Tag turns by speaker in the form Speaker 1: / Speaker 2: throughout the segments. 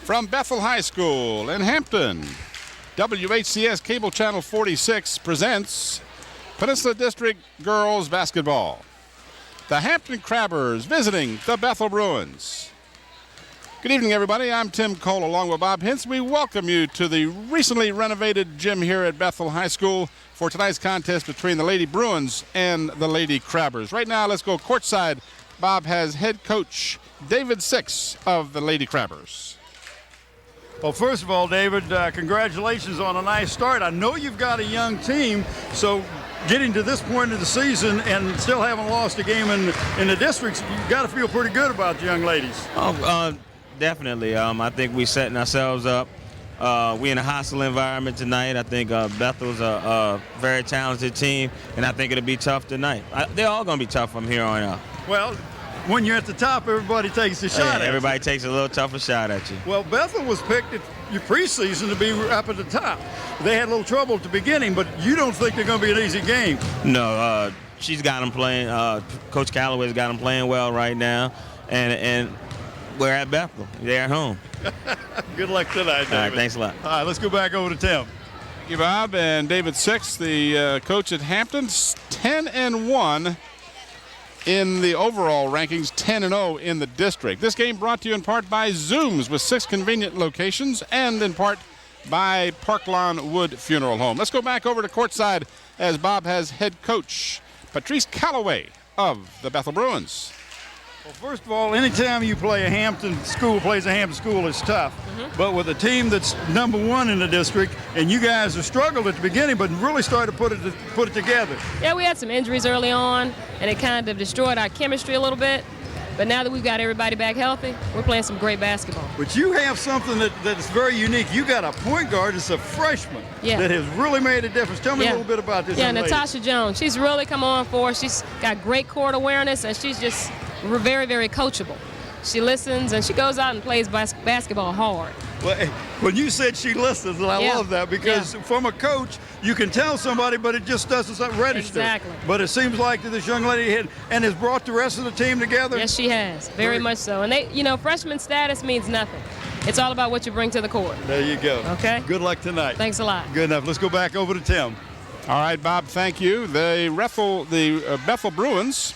Speaker 1: From Bethel High School in Hampton, WHCS Cable Channel 46 presents Peninsula District Girls Basketball. The Hampton Crabbers visiting the Bethel Bruins. Good evening, everybody. I'm Tim Cole along with Bob Hintz. We welcome you to the recently renovated gym here at Bethel High School for tonight's contest between the Lady Bruins and the Lady Crabbers. Right now, let's go courtside. Bob has head coach David Six of the Lady Crabbers.
Speaker 2: Well, first of all, David, congratulations on a nice start. I know you've got a young team, so getting to this point of the season and still haven't lost a game in the districts, you've got to feel pretty good about the young ladies.
Speaker 3: Definitely. I think we're setting ourselves up. We're in a hostile environment tonight. I think Bethel's a very talented team, and I think it'll be tough tonight. They're all going to be tough from here on out.
Speaker 2: Well, when you're at the top, everybody takes a shot at you.
Speaker 3: Everybody takes a little tougher shot at you.
Speaker 2: Well, Bethel was picked at your preseason to be up at the top. They had a little trouble at the beginning, but you don't think they're going to be an easy game?
Speaker 3: No, she's got them playing. Coach Calloway's got them playing well right now, and we're at Bethel. They're at home.
Speaker 2: Good luck tonight, David.
Speaker 3: All right, thanks a lot.
Speaker 2: All right, let's go back over to Tim.
Speaker 1: Thank you, Bob. And David Six, the coach at Hampton, 10-1 in the overall rankings, 10-0 in the district. This game brought to you in part by Zooms with 6 convenient locations and in part by Parklawn Wood Funeral Home. Let's go back over to courtside as Bob has head coach Patrice Calloway of the Bethel Bruins.
Speaker 2: Well, first of all, anytime you play a Hampton school, plays a Hampton school, it's tough. But with a team that's #1 in the district, and you guys have struggled at the beginning, but really started to put it together.
Speaker 4: Yeah, we had some injuries early on, and it kind of destroyed our chemistry a little bit. But now that we've got everybody back healthy, we're playing some great basketball.
Speaker 2: But you have something that's very unique. You got a point guard that's a freshman that has really made a difference. Tell me a little bit about this.
Speaker 4: Yeah, Natasha Jones. She's really come on for us. She's got great court awareness, and she's just very, very coachable. She listens, and she goes out and plays basketball hard.
Speaker 2: Well, when you said she listens, and I love that because from a coach, you can tell somebody, but it just doesn't register.
Speaker 4: Exactly.
Speaker 2: But it seems like that this young lady has brought the rest of the team together.
Speaker 4: Yes, she has. Very much so. And they, freshman status means nothing. It's all about what you bring to the court.
Speaker 2: There you go.
Speaker 4: Okay.
Speaker 2: Good luck tonight.
Speaker 4: Thanks a lot.
Speaker 2: Good enough. Let's go back over to Tim.
Speaker 1: All right, Bob, thank you. The Bethel Bruins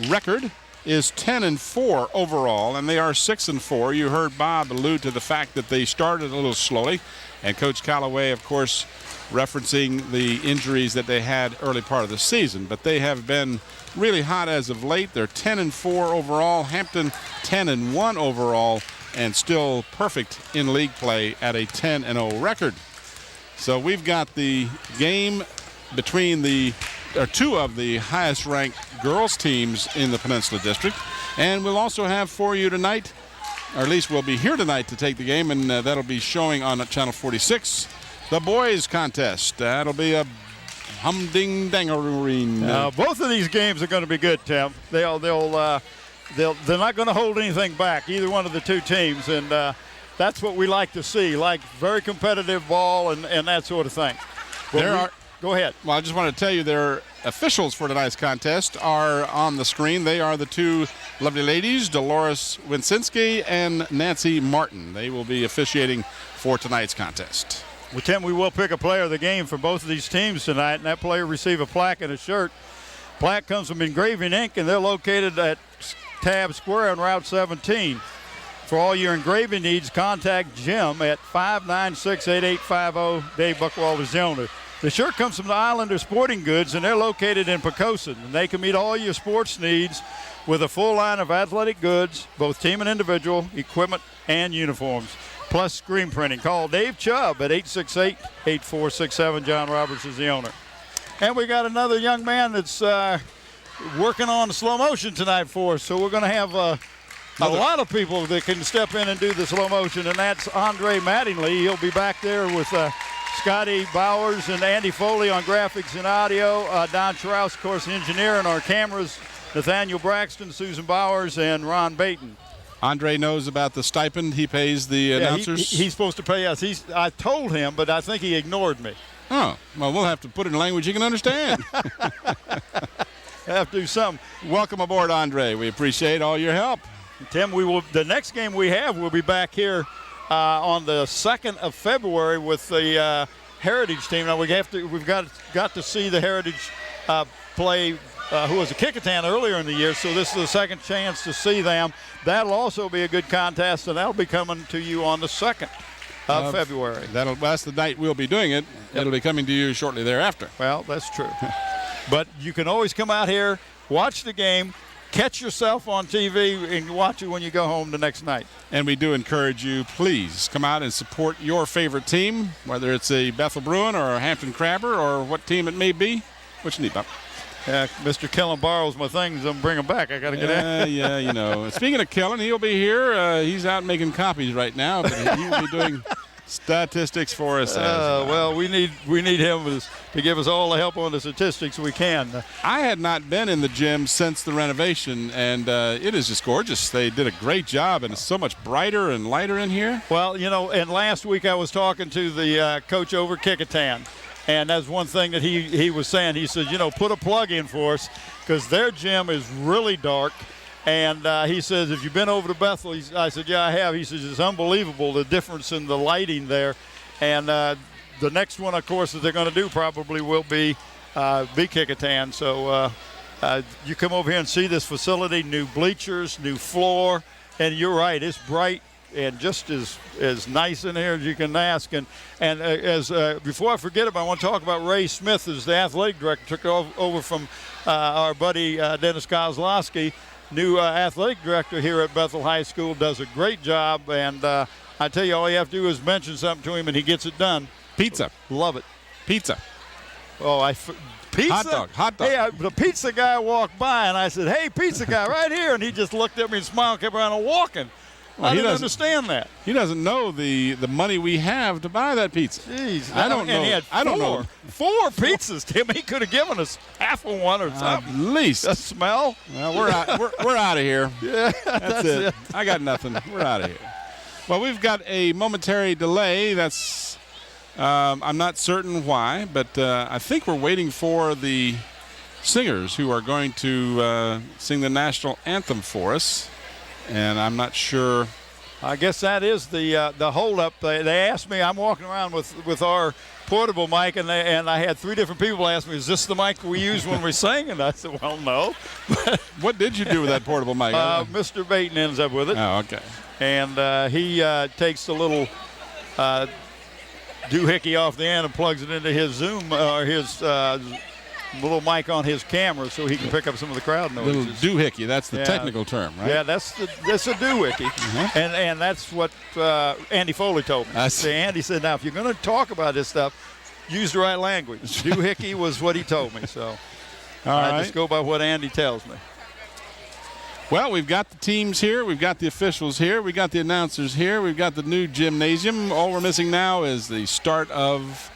Speaker 1: record is 10-4 overall, and they are 6-4. You heard Bob allude to the fact that they started a little slowly, and Coach Calloway, of course, referencing the injuries that they had early part of the season. But they have been really hot as of late. They're 10-4 overall. Hampton 10-1 overall, and still perfect in league play at a 10-0 record. So we've got the game between two of the highest-ranked girls teams in the Peninsula District. And we'll also have for you tonight, or at least we'll be here tonight to take the game, and that'll be showing on Channel 46, the boys contest. That'll be a humding-dangarine.
Speaker 2: Both of these games are going to be good, Tim. They're not going to hold anything back, either one of the two teams, and that's what we like to see, like very competitive ball and that sort of thing. Go ahead.
Speaker 1: Well, I just want to tell you their officials for tonight's contest are on the screen. They are the two lovely ladies, Dolores Winsinski and Nancy Martin. They will be officiating for tonight's contest.
Speaker 2: Well, Tim, we will pick a player of the game for both of these teams tonight, and that player will receive a plaque and a shirt. Plaque comes from Engraving Inc., and they're located at Tab Square on Route 17. For all your engraving needs, contact Jim at 596-8850. Dave Buckwalter is the owner. The shirt comes from the Islander Sporting Goods, and they're located in Pocosin. And they can meet all your sports needs with a full line of athletic goods, both team and individual, equipment and uniforms, plus screen printing. Call Dave Chubb at 868-8467. John Roberts is the owner. And we got another young man that's working on slow motion tonight for us. So we're going to have a lot of people that can step in and do the slow motion, and that's Andre Mattingly. He'll be back there with Scotty Bowers and Andy Foley on graphics and audio. Don Trouse, of course, the engineer, and our cameras, Nathaniel Braxton, Susan Bowers, and Ron Baton.
Speaker 1: Andre knows about the stipend he pays the announcers?
Speaker 2: He's supposed to pay us. I told him, but I think he ignored me.
Speaker 1: Oh, well, we'll have to put it in language he can understand.
Speaker 2: Have to do something.
Speaker 1: Welcome aboard, Andre. We appreciate all your help.
Speaker 2: Tim, the next game we have, we'll be back here on the 2nd of February with the Heritage team. Now we've got to see the Heritage play who was a Kickintan earlier in the year, so this is the second chance to see them. That'll also be a good contest, and that'll be coming to you on the 2nd of February.
Speaker 1: That's the night we'll be doing it.
Speaker 2: Yep.
Speaker 1: It'll be coming to you shortly thereafter.
Speaker 2: Well, that's true. But you can always come out here, watch the game, catch yourself on TV, and watch it when you go home the next night.
Speaker 1: And we do encourage you, please come out and support your favorite team, whether it's a Bethel Bruin or a Hampton Crabber or what team it may be. What you need, Bob?
Speaker 2: Yeah, Mr. Killen borrows my things. I'm bring them back. I got to get out.
Speaker 1: Yeah, you know. Speaking of Killen, he'll be here. He's out making copies right now, but he'll be doing statistics for us.
Speaker 2: Well, we need him to give us all the help on the statistics we can.
Speaker 1: I had not been in the gym since the renovation, and it is just gorgeous. They did a great job, and it's so much brighter and lighter in here.
Speaker 2: Well, you know, and last week I was talking to the coach over Kickintan. And that's one thing that he was saying. He said, you know, put a plug in for us because their gym is really dark. And he says, if you've been over to Bethel, I said, yeah, I have. He says, it's unbelievable the difference in the lighting there. And the next one, of course, that they're going to do probably will be Kickintan. So you come over here and see this facility, new bleachers, new floor. And you're right, it's bright and just as nice in here as you can ask. And as before I forget it, I want to talk about Ray Smith, who's the athletic director, took over from our buddy Dennis Kozlowski, new athletic director here at Bethel High School, does a great job. And I tell you, all you have to do is mention something to him, and he gets it done.
Speaker 1: Pizza.
Speaker 2: Love it.
Speaker 1: Pizza.
Speaker 2: Oh, pizza?
Speaker 1: Hot dog.
Speaker 2: Hey, the pizza guy walked by, and I said, hey, pizza guy, right here. And he just looked at me and smiled, kept around and walking.
Speaker 1: Well,
Speaker 2: I didn't understand that.
Speaker 1: He doesn't know the money we have to buy that pizza.
Speaker 2: Jeez,
Speaker 1: I don't know.
Speaker 2: And he had
Speaker 1: I don't know.
Speaker 2: 4 pizzas, Tim. He could have given us half of one or something.
Speaker 1: At least.
Speaker 2: The smell.
Speaker 1: Well, we're out of here.
Speaker 2: Yeah,
Speaker 1: that's it. I got nothing. We're out of here. Well, we've got a momentary delay. That's I'm not certain why, but I think we're waiting for the singers who are going to sing the national anthem for us. And I'm not sure.
Speaker 2: I guess that is the holdup. They asked me. I'm walking around with our portable mic, and I had 3 different people ask me, "Is this the mic we use when we sing?" And I said, "Well, no."
Speaker 1: What did you do with that portable mic?
Speaker 2: Mr. Baton ends up with it.
Speaker 1: Oh, okay.
Speaker 2: And he takes the little doohickey off the end and plugs it into his Zoom or his little mic on his camera so he can pick up some of the crowd noises.
Speaker 1: Little doohickey, that's the technical term, right?
Speaker 2: Yeah, that's a doohickey. Mm-hmm. And that's what Andy Foley told me. Andy said, now, if you're going to talk about this stuff, use the right language. Doohickey was what he told me, so I just go by what Andy tells me.
Speaker 1: Well, we've got the teams here. We've got the officials here. We've got the announcers here. We've got the new gymnasium. All we're missing now is the start of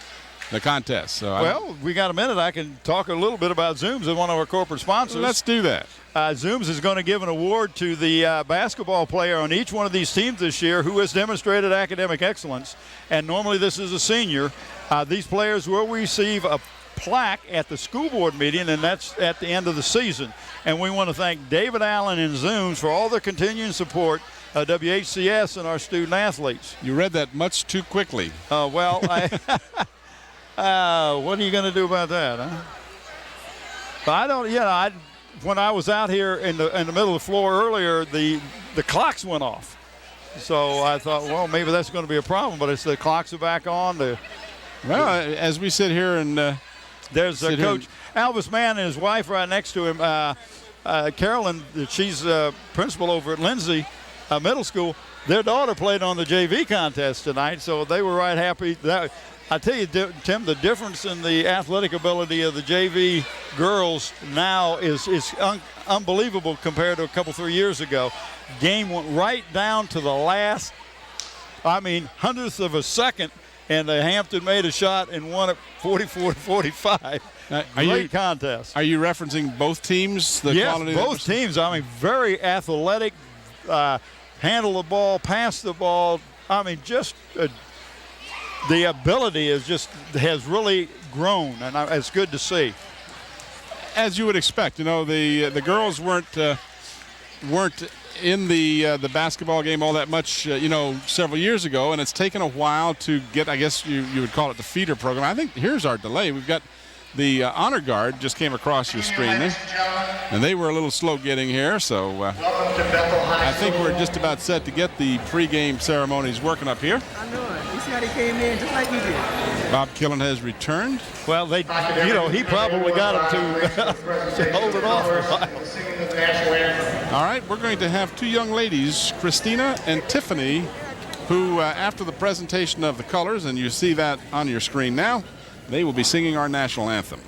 Speaker 1: the contest. So
Speaker 2: we got a minute. I can talk a little bit about Zooms as one of our corporate sponsors.
Speaker 1: Let's do that.
Speaker 2: Zooms is going to give an award to the basketball player on each one of these teams this year who has demonstrated academic excellence. And normally this is a senior. These players will receive a plaque at the school board meeting, and that's at the end of the season. And we want to thank David Allen and Zooms for all their continuing support of WHCS and our student athletes.
Speaker 1: You read that much too quickly.
Speaker 2: Well, what are you going to do about that, huh? I don't. Yeah, when I was out here in the middle of the floor earlier, the clocks went off. So I thought, well, maybe that's going to be a problem. But it's the clocks are back on.
Speaker 1: As we sit here and
Speaker 2: there's Coach Alvis Mann and his wife right next to him, Carolyn. She's principal over at Lindsay Middle School. Their daughter played on the JV contest tonight, so they were right happy. I tell you, Tim, the difference in the athletic ability of the JV girls now is unbelievable compared to a couple, 3 years ago. Game went right down to the last, hundredth of a second, and Hampton made a shot and won it 44-45. Great contest.
Speaker 1: Are you referencing both teams?
Speaker 2: Yes, both teams. Very athletic, handle the ball, pass the ball. The ability has really grown, and it's good to see.
Speaker 1: As you would expect, the girls weren't in the basketball game all that much, several years ago, and it's taken a while to get, I guess you would call it the feeder program. I think here's our delay. We've got the honor guard just came across your screen there, and they were a little slow getting here, so I think we're just about set to get the pregame ceremonies working up here.
Speaker 5: I know it. You see how they came in just like we did.
Speaker 1: Bob Killen has returned.
Speaker 2: Well, he probably got him to hold it off for a while.
Speaker 1: All right, we're going to have two young ladies, Christina and Tiffany, who after the presentation of the colors, and you see that on your screen now, they will be singing our national anthem.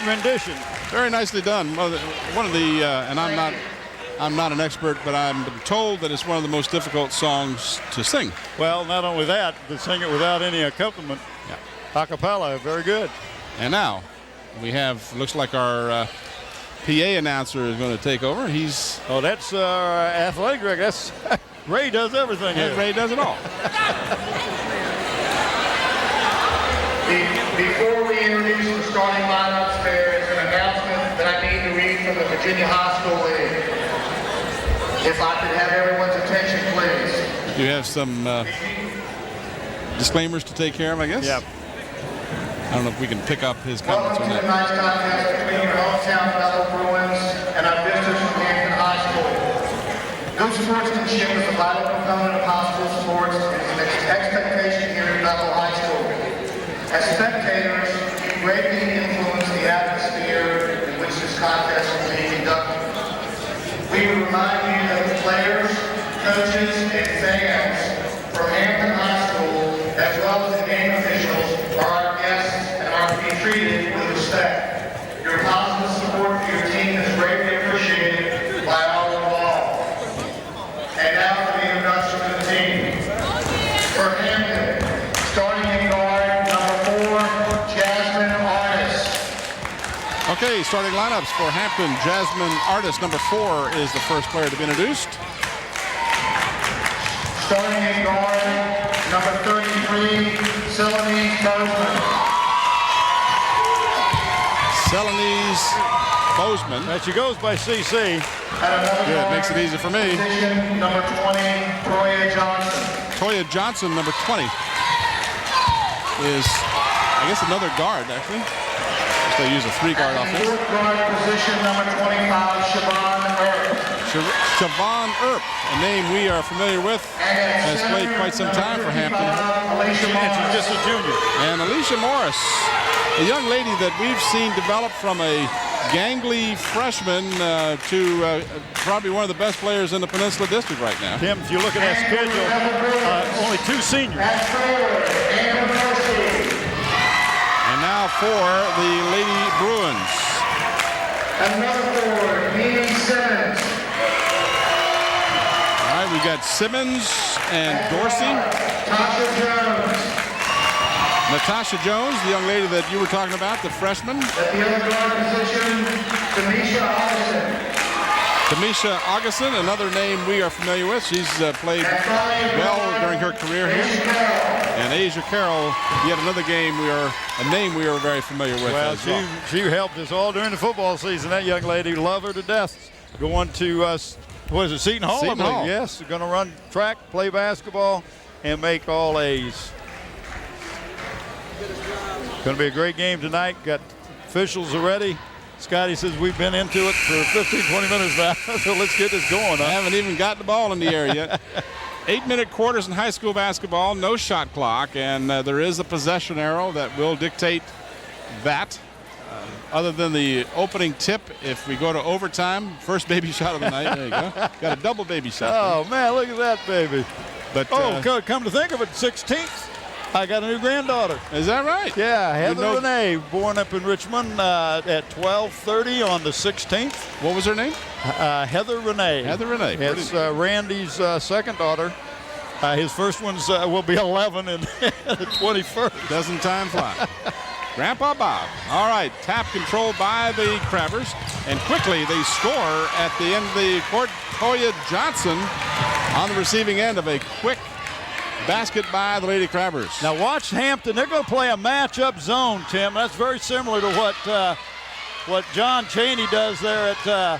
Speaker 2: Rendition.
Speaker 1: Very nicely done. Well, one of the and I'm not an expert, but I'm told that it's one of the most difficult songs to sing.
Speaker 2: Well, not only that, to sing it without any accompaniment. Yeah. A cappella, very good.
Speaker 1: And now we have, looks like our PA announcer is going to take over.
Speaker 2: That's athletic director. That's Ray does everything.
Speaker 1: Yeah, Ray does it all.
Speaker 6: Before we introduce the starting lineups, there is an announcement that I need to read from the Virginia High School League. If I could have everyone's attention, please.
Speaker 1: You have some disclaimers to take care of, I guess?
Speaker 2: Yep.
Speaker 1: I don't know if we can pick up his comments on
Speaker 6: Welcome to
Speaker 1: that.
Speaker 6: tonight's contest between your hometown Bethel Bruins and our visitors from Hampton High School. Good sportsmanship is a vital component of high school sports and is an expectation here at Bethel High School. As spectators, you greatly influence the atmosphere in which this contest will be conducted. We would remind you that the players, coaches, and fans from Hampton High School, as well as the game officials, are our guests and are to be treated with respect. Your positive support for your team is greatly appreciated by all involved. And now for the introduction to the team. For Hampton, starting in guard,
Speaker 1: Okay, starting lineups for Hampton. Jasmine Artis, number 4, is the first player to be introduced.
Speaker 6: Starting in guard, number 33, Celanese Bozeman.
Speaker 1: Celanese Bozeman.
Speaker 2: She goes by CC.
Speaker 1: Good, makes it easy for me.
Speaker 6: Position, number 20, Toya Johnson.
Speaker 1: Toya Johnson, number 20, is, I guess, another guard, actually. They use a 3-guard offense.
Speaker 6: Fourth guard position, number 25, Siobhan Earp.
Speaker 1: Siobhan Earp, a name we are familiar with, has played quite some time for Hampton.
Speaker 6: Alicia
Speaker 2: And she's just a junior.
Speaker 1: And Alicia Morris, a young lady that we've seen develop from a gangly freshman to probably one of the best players in the Peninsula District right now.
Speaker 2: Tim, if you look at that schedule, only 2 seniors.
Speaker 1: And now for the Lady Bruins.
Speaker 6: Another forward, Mimi Simmons.
Speaker 1: All right, we got Simmons and Dorsey.
Speaker 6: Tasha Jones.
Speaker 1: Natasha Jones, the young lady that you were talking about, the freshman.
Speaker 6: At the other guard position, Demisha Augustin.
Speaker 1: Demisha Augustin, another name we are familiar with. She's played well during her career here. And Asia Carroll, yet another name we are very familiar with.
Speaker 2: Well,
Speaker 1: as well.
Speaker 2: she helped us all during the football season. That young lady, love her to death. Going to, what is it, Seton Hall?
Speaker 1: Seton Hall.
Speaker 2: Yes, going to run track, play basketball, and make all A's. Going to be a great game tonight. Got officials already. Scotty says we've been into it for 15, 20 minutes now, so let's get this going.
Speaker 1: I haven't even got the ball in the air yet. 8-minute quarters in high school basketball, no shot clock, and there is a possession arrow that will dictate that. Other than the opening tip, if we go to overtime, first baby shot of the night. There you go. Got a double baby shot.
Speaker 2: Oh, man, look at that baby.
Speaker 1: But
Speaker 2: come to think of it, 16th. I got a new granddaughter.
Speaker 1: Is that right?
Speaker 2: Yeah, Heather Renee, born up in Richmond at 12:30 on the 16th.
Speaker 1: What was her name?
Speaker 2: Heather Renee.
Speaker 1: Heather Renee.
Speaker 2: It's Randy's second daughter. His first one's will be 11 and the 21st.
Speaker 1: Doesn't time fly? Grandpa Bob. All right, tap control by the Crabbers, and quickly they score at the end of the court. Toya Johnson on the receiving end of a quick basket by the Lady Crabbers.
Speaker 2: Now watch Hampton. They're going to play a matchup zone, Tim. That's very similar to what John Chaney does there at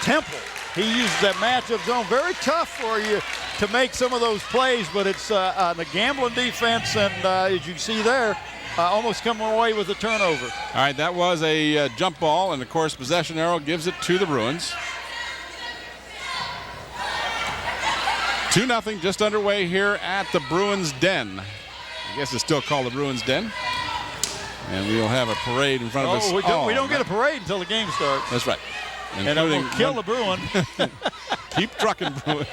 Speaker 2: Temple. He uses that matchup zone. Very tough for you to make some of those plays, but it's on the gambling defense, and as you see there, almost coming away with a turnover.
Speaker 1: All right, that was a jump ball, and of course possession arrow gives it to the Bruins. 2-0 just underway here at the Bruins Den. I guess it's still called the Bruins Den. And we'll have a parade in front of us.
Speaker 2: We don't get a parade until the game starts.
Speaker 1: That's right.
Speaker 2: And I'm going to kill the Bruin.
Speaker 1: Keep trucking, Bruin.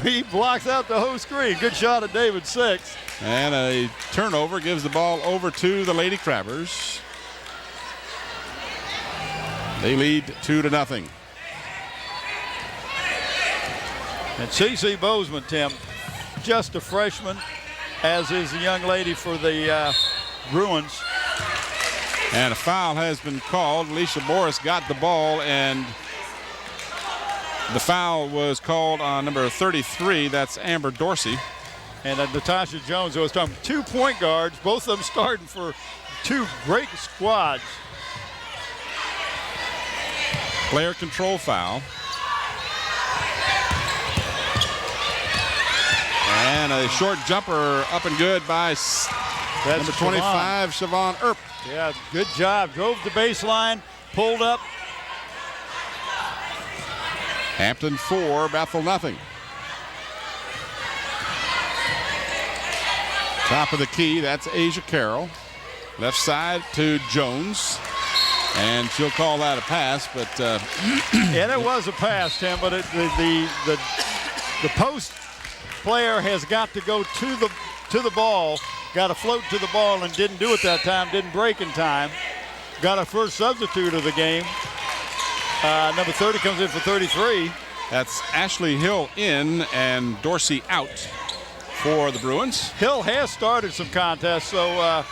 Speaker 2: He blocks out the whole screen. Good shot at David Six.
Speaker 1: And a turnover gives the ball over to the Lady Crabbers. They lead 2-0.
Speaker 2: And C.C. Bozeman, Tim, just a freshman, as is the young lady for the Bruins.
Speaker 1: And a foul has been called. Alicia Morris got the ball, and the foul was called on number 33. That's Amber Dorsey.
Speaker 2: And Natasha Jones, who was talking, 2 point guards, both of them starting for two great squads.
Speaker 1: Player control foul. And a short jumper up and good by number 25, Siobhan Earp.
Speaker 2: Yeah, good job. Drove the baseline, pulled up.
Speaker 1: Hampton 4, Bethel 0. Top of the key, that's Asia Carroll. Left side to Jones. And she'll call that a pass, but
Speaker 2: yeah, it was a pass, Tim, but the post player has got to go to the ball, got to float to the ball, and didn't do it that time, didn't break in time. Got a first substitute of the game. Number 30 comes in for 33.
Speaker 1: That's Ashley Hill in and Dorsey out for the Bruins.
Speaker 2: Hill has started some contests, so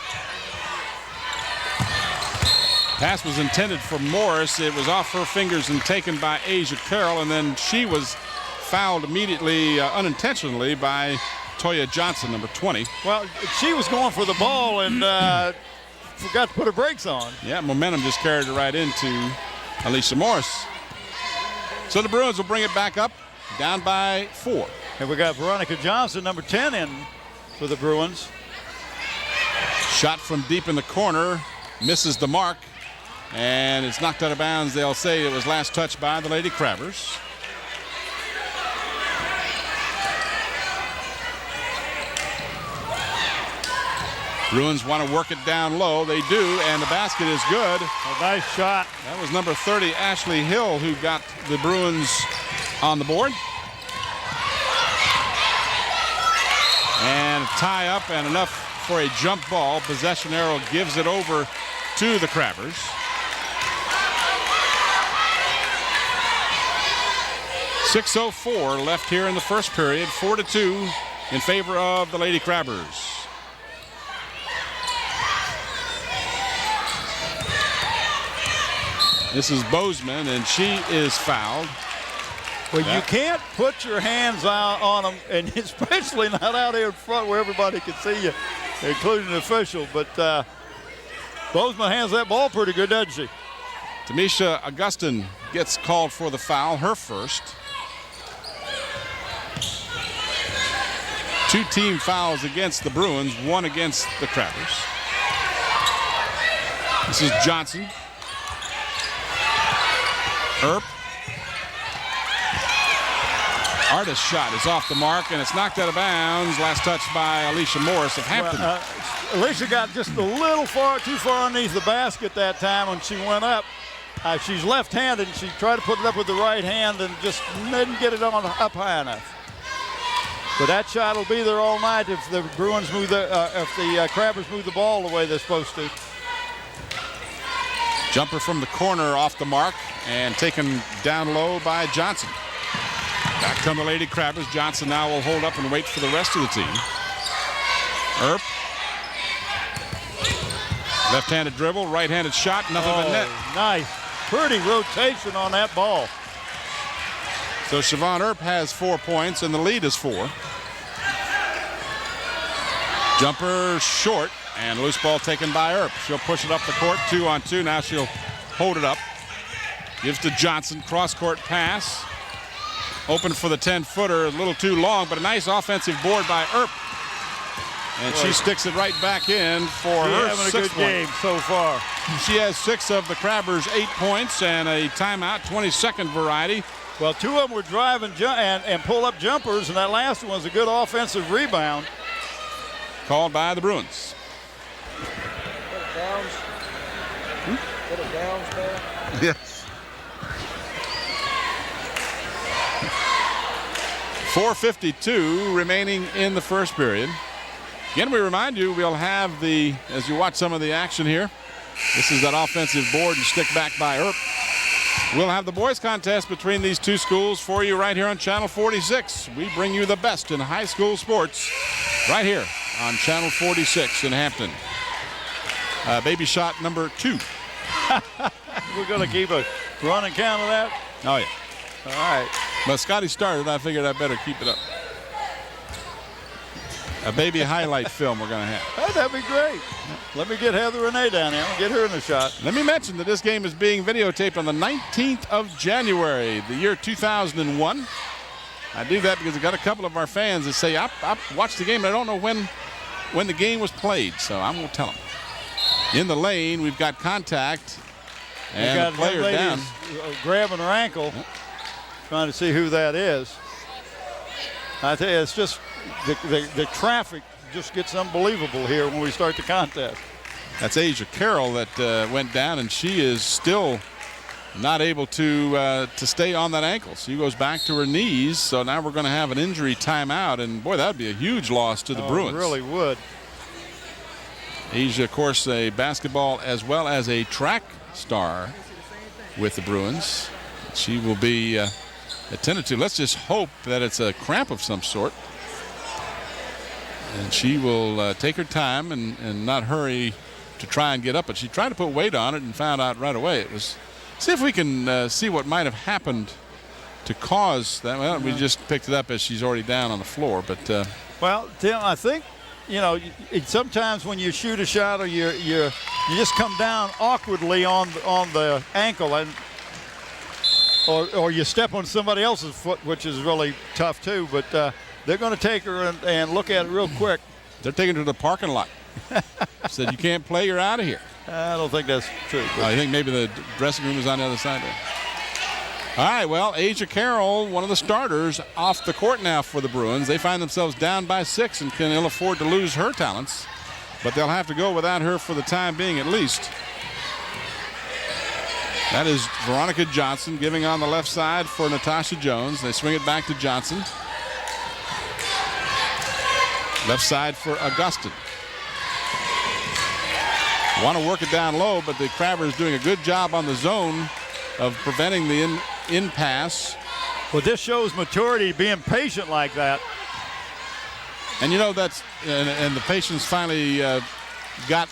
Speaker 1: pass was intended for Morris. It was off her fingers and taken by Asia Carroll, and then she was fouled immediately, unintentionally, by Toya Johnson, number 20.
Speaker 2: Well, she was going for the ball and forgot to put her brakes on.
Speaker 1: Yeah, momentum just carried her right into Alicia Morris. So the Bruins will bring it back up, down by 4.
Speaker 2: And we got Veronica Johnson, number 10, in for the Bruins.
Speaker 1: Shot from deep in the corner, misses the mark, and it's knocked out of bounds. They'll say it was last touched by the Lady Crabbers. Bruins want to work it down low. They do, and the basket is good.
Speaker 2: A nice shot.
Speaker 1: That was number 30, Ashley Hill, who got the Bruins on the board. And a tie up and enough for a jump ball. Possession arrow gives it over to the Crabbers. .604 left here in the first period. 4-2 in favor of the Lady Crabbers. This is Bozeman, and she is fouled.
Speaker 2: Well, you can't put your hands out on them, and especially not out here in front where everybody can see you, including the official. But Bozeman hands that ball pretty good, doesn't she?
Speaker 1: Tamisha Augustin gets called for the foul, her first. 2 team fouls against the Bruins, 1 against the Crabbers. This is Johnson. Earp. Artist shot is off the mark, and it's knocked out of bounds. Last touch by Alicia Morris of Hampton.
Speaker 2: Alicia got just a little too far underneath the basket that time when she went up. She's left-handed, and she tried to put it up with the right hand and just didn't get it on up high enough. But that shot will be there all night if the Bruins move if the Crabbers move the ball the way they're supposed to.
Speaker 1: Jumper from the corner off the mark and taken down low by Johnson. Back come the Lady Crabbers. Johnson now will hold up and wait for the rest of the team. Earp. Left-handed dribble, right-handed shot, nothing but net.
Speaker 2: Nice. Pretty rotation on that ball.
Speaker 1: So Siobhan Earp has 4 points, and the lead is 4. Jumper short, and loose ball taken by Earp. She'll push it up the court, 2-on-2. Now she'll hold it up. Gives to Johnson, cross-court pass. Open for the 10-footer, a little too long, but a nice offensive board by Earp. And she sticks it right back in for her
Speaker 2: having a
Speaker 1: 6th
Speaker 2: good game so far.
Speaker 1: She has 6 of the Crabbers' 8 points and a timeout, 22nd variety.
Speaker 2: Well, 2 of them were driving and pull-up jumpers, and that last one was a good offensive rebound.
Speaker 1: Called by the Bruins. Yes. 4:52 remaining in the first period. Again, we remind you, we'll have as you watch some of the action here, this is that offensive board and stick back by Earp. We'll have the boys contest between these 2 schools for you right here on Channel 46. We bring you the best in high school sports right here on Channel 46 in Hampton. Baby shot number 2.
Speaker 2: We're going to keep a running count of that?
Speaker 1: Oh, yeah.
Speaker 2: All right.
Speaker 1: But Scotty started. I figured I better keep it up. A baby highlight film we're going to have.
Speaker 2: Oh, that'd be great. Let me get Heather Renee down here. I'll get her in the shot.
Speaker 1: Let me mention that this game is being videotaped on the 19th of January, the year 2001. I do that because I got a couple of our fans that say, I watched the game, but I don't know when the game was played, so I'm going to tell them. In the lane, we've got contact, and the player down.
Speaker 2: Grabbing her ankle, trying to see who that is. I tell you, it's just the traffic just gets unbelievable here when we start the contest.
Speaker 1: That's Asia Carroll that went down, and she is still not able to stay on that ankle. She goes back to her knees, so now we're going to have an injury timeout, and boy, that would be a huge loss to the Bruins.
Speaker 2: It really would.
Speaker 1: Asia, of course, a basketball as well as a track star with the Bruins. She will be attended to. Let's just hope that it's a cramp of some sort. And she will take her time and not hurry to try and get up. But she tried to put weight on it and found out right away it was. See if we can see what might have happened to cause that. Well, we just picked it up as she's already down on the floor. But
Speaker 2: well, Tim, I think sometimes when you shoot a shot or you just come down awkwardly on the ankle and or you step on somebody else's foot, which is really tough too. But they're going to take her and look at it real quick.
Speaker 1: They're taking her to the parking lot. Said, you can't play, you're out of here.
Speaker 2: I don't think that's true.
Speaker 1: I think maybe the dressing room is on the other side there. All right, well, Asia Carroll, one of the starters, off the court now for the Bruins. They find themselves down by 6 and can ill afford to lose her talents. But they'll have to go without her for the time being at least. That is Veronica Johnson giving on the left side for Natasha Jones. They swing it back to Johnson. Left side for Augustin. Want to work it down low, but the Crabbers doing a good job on the zone of preventing the in pass.
Speaker 2: Well, this shows maturity, being patient like that.
Speaker 1: And that's and the patients finally got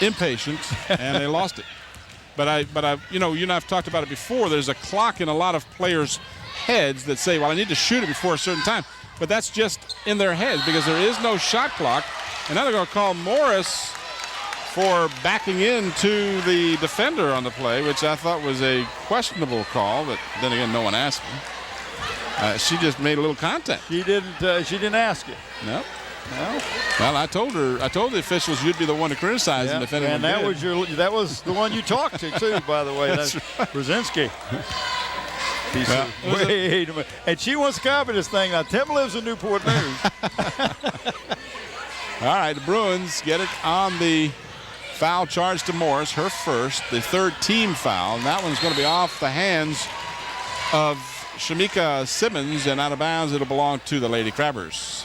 Speaker 1: impatient and they lost it. But I you and I've talked about it before. There's a clock in a lot of players' heads that say, well, I need to shoot it before a certain time. But that's just in their heads because there is no shot clock. And now they're going to call Morris for backing into the defender on the play, which I thought was a questionable call, but then again, no one asked me. She just made a little contact.
Speaker 2: She didn't ask you.
Speaker 1: No. No. Well, I told the officials you'd be the one to criticize them if anyone
Speaker 2: and that
Speaker 1: did.
Speaker 2: that was the one you talked to too, by the way. That's right. Brzezinski.
Speaker 1: Well,
Speaker 2: wait a minute. And she wants to copy this thing. Now, Tim lives in Newport News.
Speaker 1: All right, the Bruins get it on the foul charge to Morris, her first, the third team foul. And that one's going to be off the hands of Shamika Simmons, and out of bounds. It'll belong to the Lady Crabbers.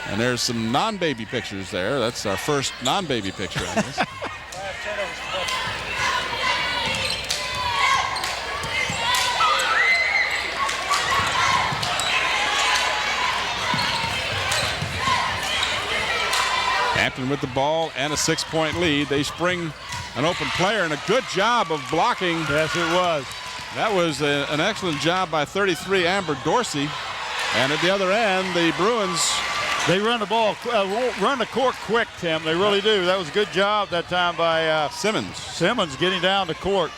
Speaker 1: And there's some non-baby pictures there. That's our first non-baby picture on this. Hampton with the ball and a 6-point lead. They spring an open player and a good job of blocking.
Speaker 2: Yes, it was.
Speaker 1: That was an excellent job by 33 Amber Dorsey. And at the other end, the Bruins.
Speaker 2: They run the ball, run the court quick, Tim. They really do. That was a good job that time by
Speaker 1: Simmons.
Speaker 2: Simmons getting down the court.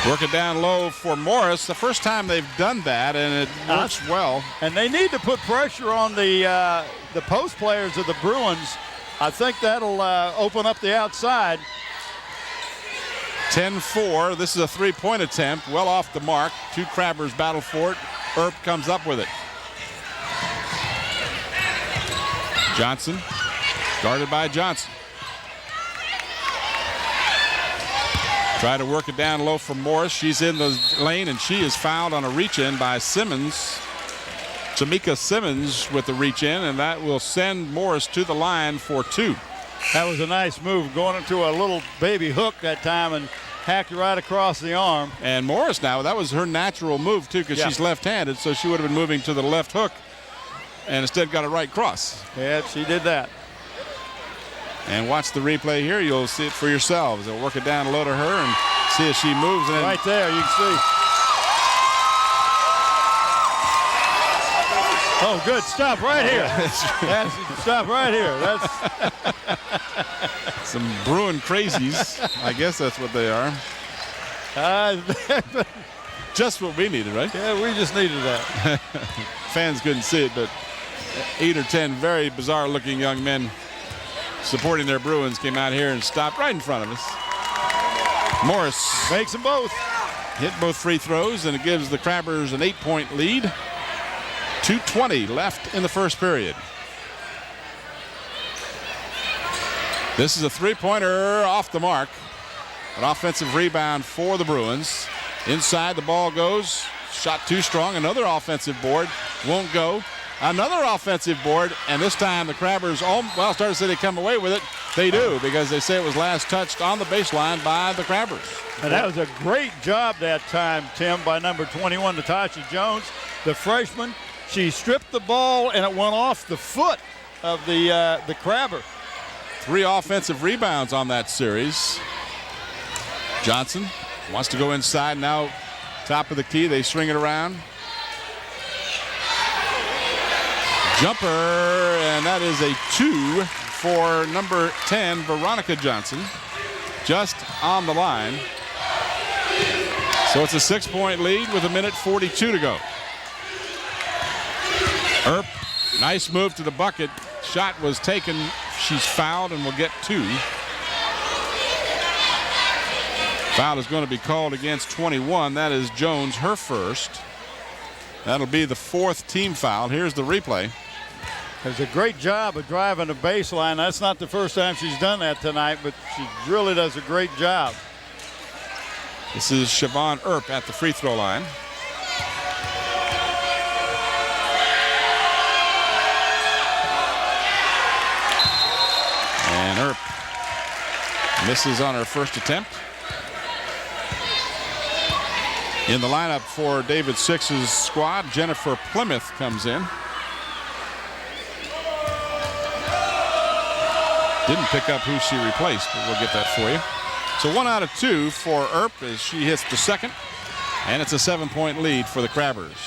Speaker 1: Work it down low for Morris. The first time they've done that, and it works well.
Speaker 2: And they need to put pressure on the post players of the Bruins. I think that'll open up the outside.
Speaker 1: 10-4. This is a three-point attempt, well off the mark. Two Crabbers battle for it. Earp comes up with it. Johnson, guarded by Johnson. Try to work it down low for Morris. She's in the lane, and she is fouled on a reach-in by Simmons. Shamika Simmons with the reach-in, and that will send Morris to the line for two.
Speaker 2: That was a nice move, going into a little baby hook that time and hacked right across the arm.
Speaker 1: And Morris now, that was her natural move, too, because she's left-handed, so she would have been moving to the left hook and instead got a right cross.
Speaker 2: Yeah, she did that.
Speaker 1: And watch the replay here. You'll see it for yourselves. They'll work it down low to her and see if she moves. And
Speaker 2: right there, you can see. Oh, good. Stop right here. Stop right here. That's
Speaker 1: some Bruin crazies. I guess that's what they are. Just what we needed, right?
Speaker 2: Yeah, we just needed that.
Speaker 1: Fans couldn't see it, but 8 or 10 very bizarre-looking young men supporting their Bruins came out here and stopped right in front of us. Morris
Speaker 2: makes them both.
Speaker 1: Hit both free throws, and it gives the Crabbers an 8-point lead. 2:20 left in the first period. This is a three-pointer off the mark. An offensive rebound for the Bruins. Inside the ball goes. Shot too strong. Another offensive board. Won't go. Another offensive board, and this time the Crabbers, started to say they come away with it. They do, because they say it was last touched on the baseline by the Crabbers.
Speaker 2: And that was a great job that time, Tim, by number 21, Natasha Jones, the freshman. She stripped the ball, and it went off the foot of the Crabber.
Speaker 1: 3 offensive rebounds on that series. Johnson wants to go inside now, top of the key. They swing it around. Jumper, and that is a 2 for number 10, Veronica Johnson, just on the line. So it's a 6-point lead with 1:42 to go. Earp, nice move to the bucket. Shot was taken. She's fouled and will get 2. Foul is going to be called against 21. That is Jones, her first. That'll be the 4th team foul. Here's the replay.
Speaker 2: Does a great job of driving the baseline. That's not the first time she's done that tonight, but she really does a great job.
Speaker 1: This is Siobhan Earp at the free throw line. And Earp misses on her first attempt. In the lineup for David Six's squad, Jennifer Plymouth comes in. Didn't pick up who she replaced, but we'll get that for you. So 1 out of 2 for Earp as she hits the second. And it's a 7-point lead for the Crabbers.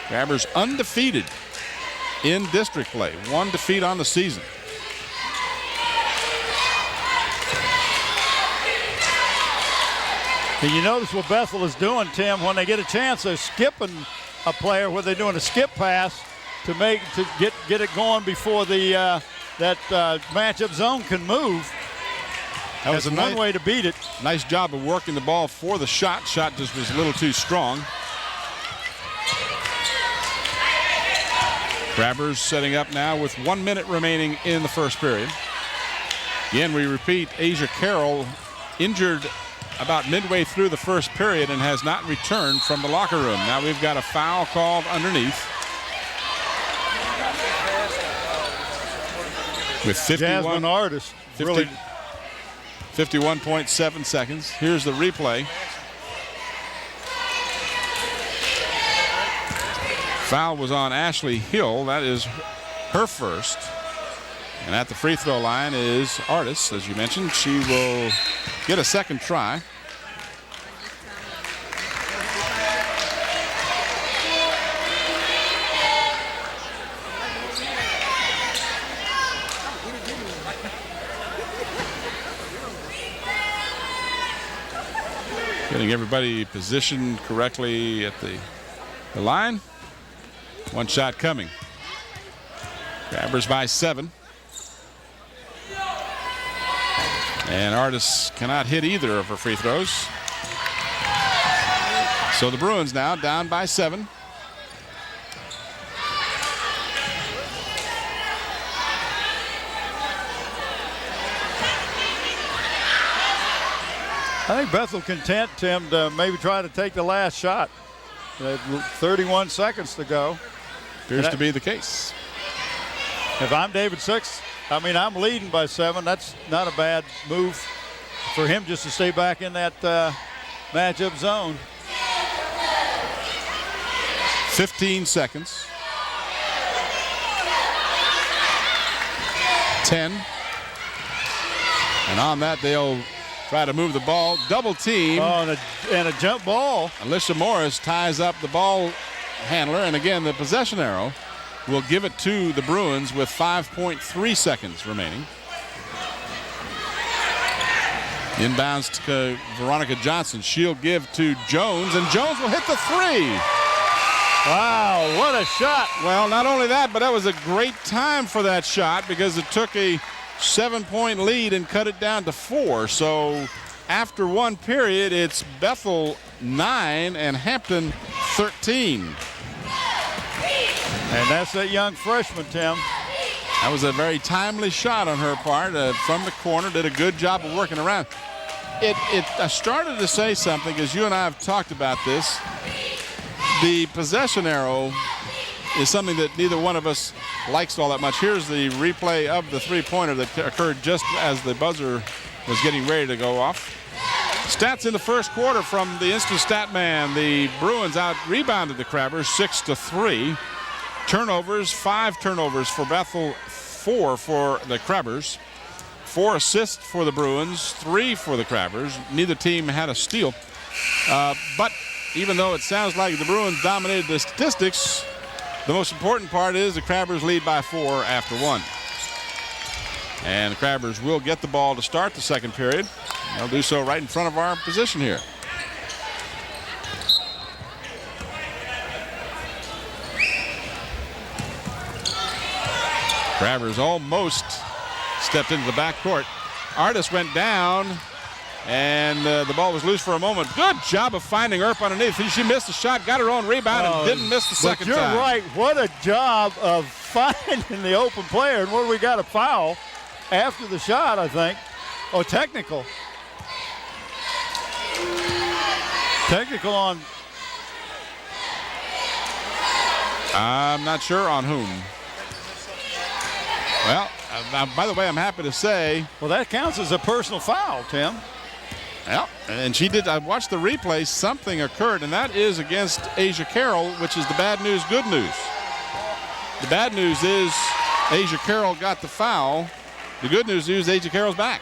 Speaker 1: Crabbers undefeated in district play. 1 defeat on the season.
Speaker 2: And you notice what Bethel is doing, Tim, when they get a chance, they're skipping a player where they're doing a skip pass to get it going before the that matchup zone can move.
Speaker 1: That was
Speaker 2: That's one way to beat it.
Speaker 1: Nice job of working the ball for the shot. Shot just was a little too strong. Crabbers setting up now with 1 minute remaining in the first period. Again, we repeat, Asia Carroll injured about midway through the first period and has not returned from the locker room. Now we've got a foul called underneath. With 51
Speaker 2: Jasmine Artist.
Speaker 1: 51.7 seconds. Here's the replay. Foul was on Ashley Hill. That is her first. And at the free throw line is Artis, as you mentioned. She will get a second try. Getting everybody positioned correctly at the line. One shot coming. Crabbers by 7. And Artis cannot hit either of her free throws. So the Bruins now down by 7.
Speaker 2: I think Bethel content, Tim, to maybe try to take the last shot. 31 seconds to go.
Speaker 1: Appears to be the case.
Speaker 2: If I'm David Six, I mean, I'm leading by 7. That's not a bad move for him just to stay back in that matchup zone.
Speaker 1: 15 seconds. 10. And on that, they'll try to move the ball. Double team.
Speaker 2: Oh, and a jump ball.
Speaker 1: Alicia Morris ties up the ball handler. And again, the possession arrow will give it to the Bruins with 5.3 seconds remaining. Inbounds to Veronica Johnson. She'll give to Jones, and Jones will hit the 3.
Speaker 2: Wow, what a shot.
Speaker 1: Well, not only that, but that was a great time for that shot because it took a 7-point lead and cut it down to 4. So after one period, it's Bethel 9 and Hampton 13.
Speaker 2: And that's that young freshman, Tim.
Speaker 1: That was a very timely shot on her part from the corner. Did a good job of working around. I started to say something, as you and I have talked about this. The possession arrow is something that neither one of us likes all that much. Here's the replay of the three-pointer that occurred just as the buzzer was getting ready to go off. Stats in the first quarter from the instant stat man. The Bruins out-rebounded the Crabbers 6-3. Turnovers, 5 turnovers for Bethel, 4 for the Crabbers. 4 assists for the Bruins, 3 for the Crabbers. Neither team had a steal. But even though it sounds like the Bruins dominated the statistics, the most important part is the Crabbers lead by 4 after 1. And the Crabbers will get the ball to start the second period. They'll do so right in front of our position here. Crabbers almost stepped into the backcourt. Artis went down, and the ball was loose for a moment. Good job of finding Earp underneath. She missed the shot, got her own rebound, and didn't miss the second time.
Speaker 2: But you're right. What a job of finding the open player. And what do we got? A foul after the shot, I think. Oh, technical. Technical on.
Speaker 1: I'm not sure on whom. Well, by the way, I'm happy to say.
Speaker 2: Well, that counts as a personal foul, Tim.
Speaker 1: Yeah, and she did. I watched the replay. Something occurred, and that is against Asia Carroll, which is the bad news, good news. The bad news is Asia Carroll got the foul. The good news is Asia Carroll's back.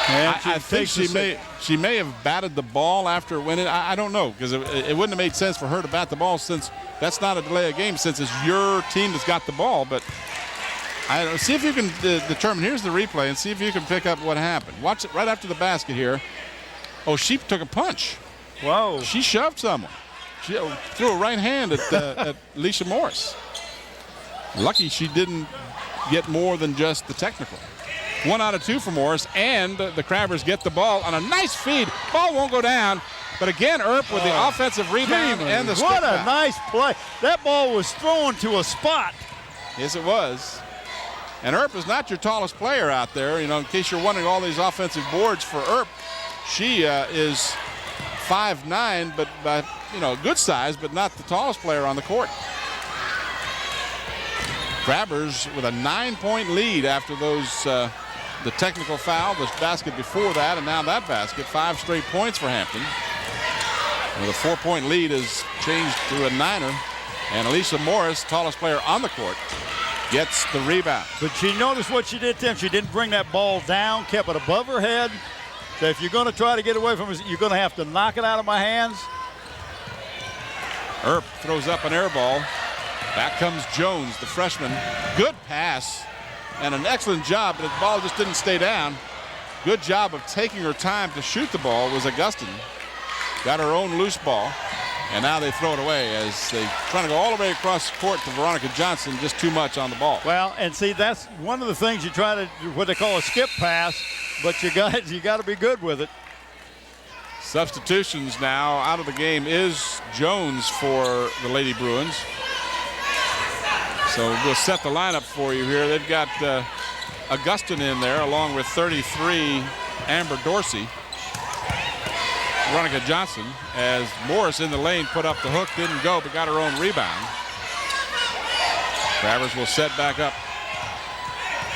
Speaker 1: I think she may have batted the ball after winning. I don't know, because it wouldn't have made sense for her to bat the ball, since that's not a delay of game, since it's your team that's got the ball. But I don't see if you can determine. Here's the replay and see if you can pick up what happened. Watch it right after the basket here. Oh, she took a punch.
Speaker 2: Whoa.
Speaker 1: She shoved someone. She threw a right hand at Alicia Morris. Lucky she didn't get more than just the technical. 1 out of 2 for Morris, and the Crabbers get the ball on a nice feed. Ball won't go down, but again, Earp with the offensive rebound and the stick
Speaker 2: What a
Speaker 1: foul.
Speaker 2: nice play. That ball was thrown to a spot.
Speaker 1: Yes, it was. And Earp is not your tallest player out there. You know, in case you're wondering, all these offensive boards for Earp, she is 5'9", but good size, but not the tallest player on the court. Crabbers with a 9-point lead after those the technical foul, the basket before that, and now that basket. 5 straight points for Hampton. With a 4-point lead is changed to a 9er, and Alicia Morris, tallest player on the court, gets the rebound.
Speaker 2: But she noticed what she did then. She didn't bring that ball down, kept it above her head. So if you're going to try to get away from it, you're going to have to knock it out of my hands.
Speaker 1: Earp throws up an air ball. Back comes Jones, the freshman. Good pass and an excellent job, but the ball just didn't stay down. Good job of taking her time to shoot the ball was Augustin. Got her own loose ball, and now they throw it away as they trying to go all the way across the court to Veronica Johnson. Just too much on the ball.
Speaker 2: Well, and see, that's one of the things you try to, what they call a skip pass, but you got to be good with it.
Speaker 1: Substitutions now. Out of the game is Jones for the Lady Bruins. So we'll set the lineup for you here. They've got Augustin in there along with 33 Amber Dorsey. Veronica Johnson, as Morris in the lane put up the hook, didn't go, but got her own rebound. Crabbers will set back up.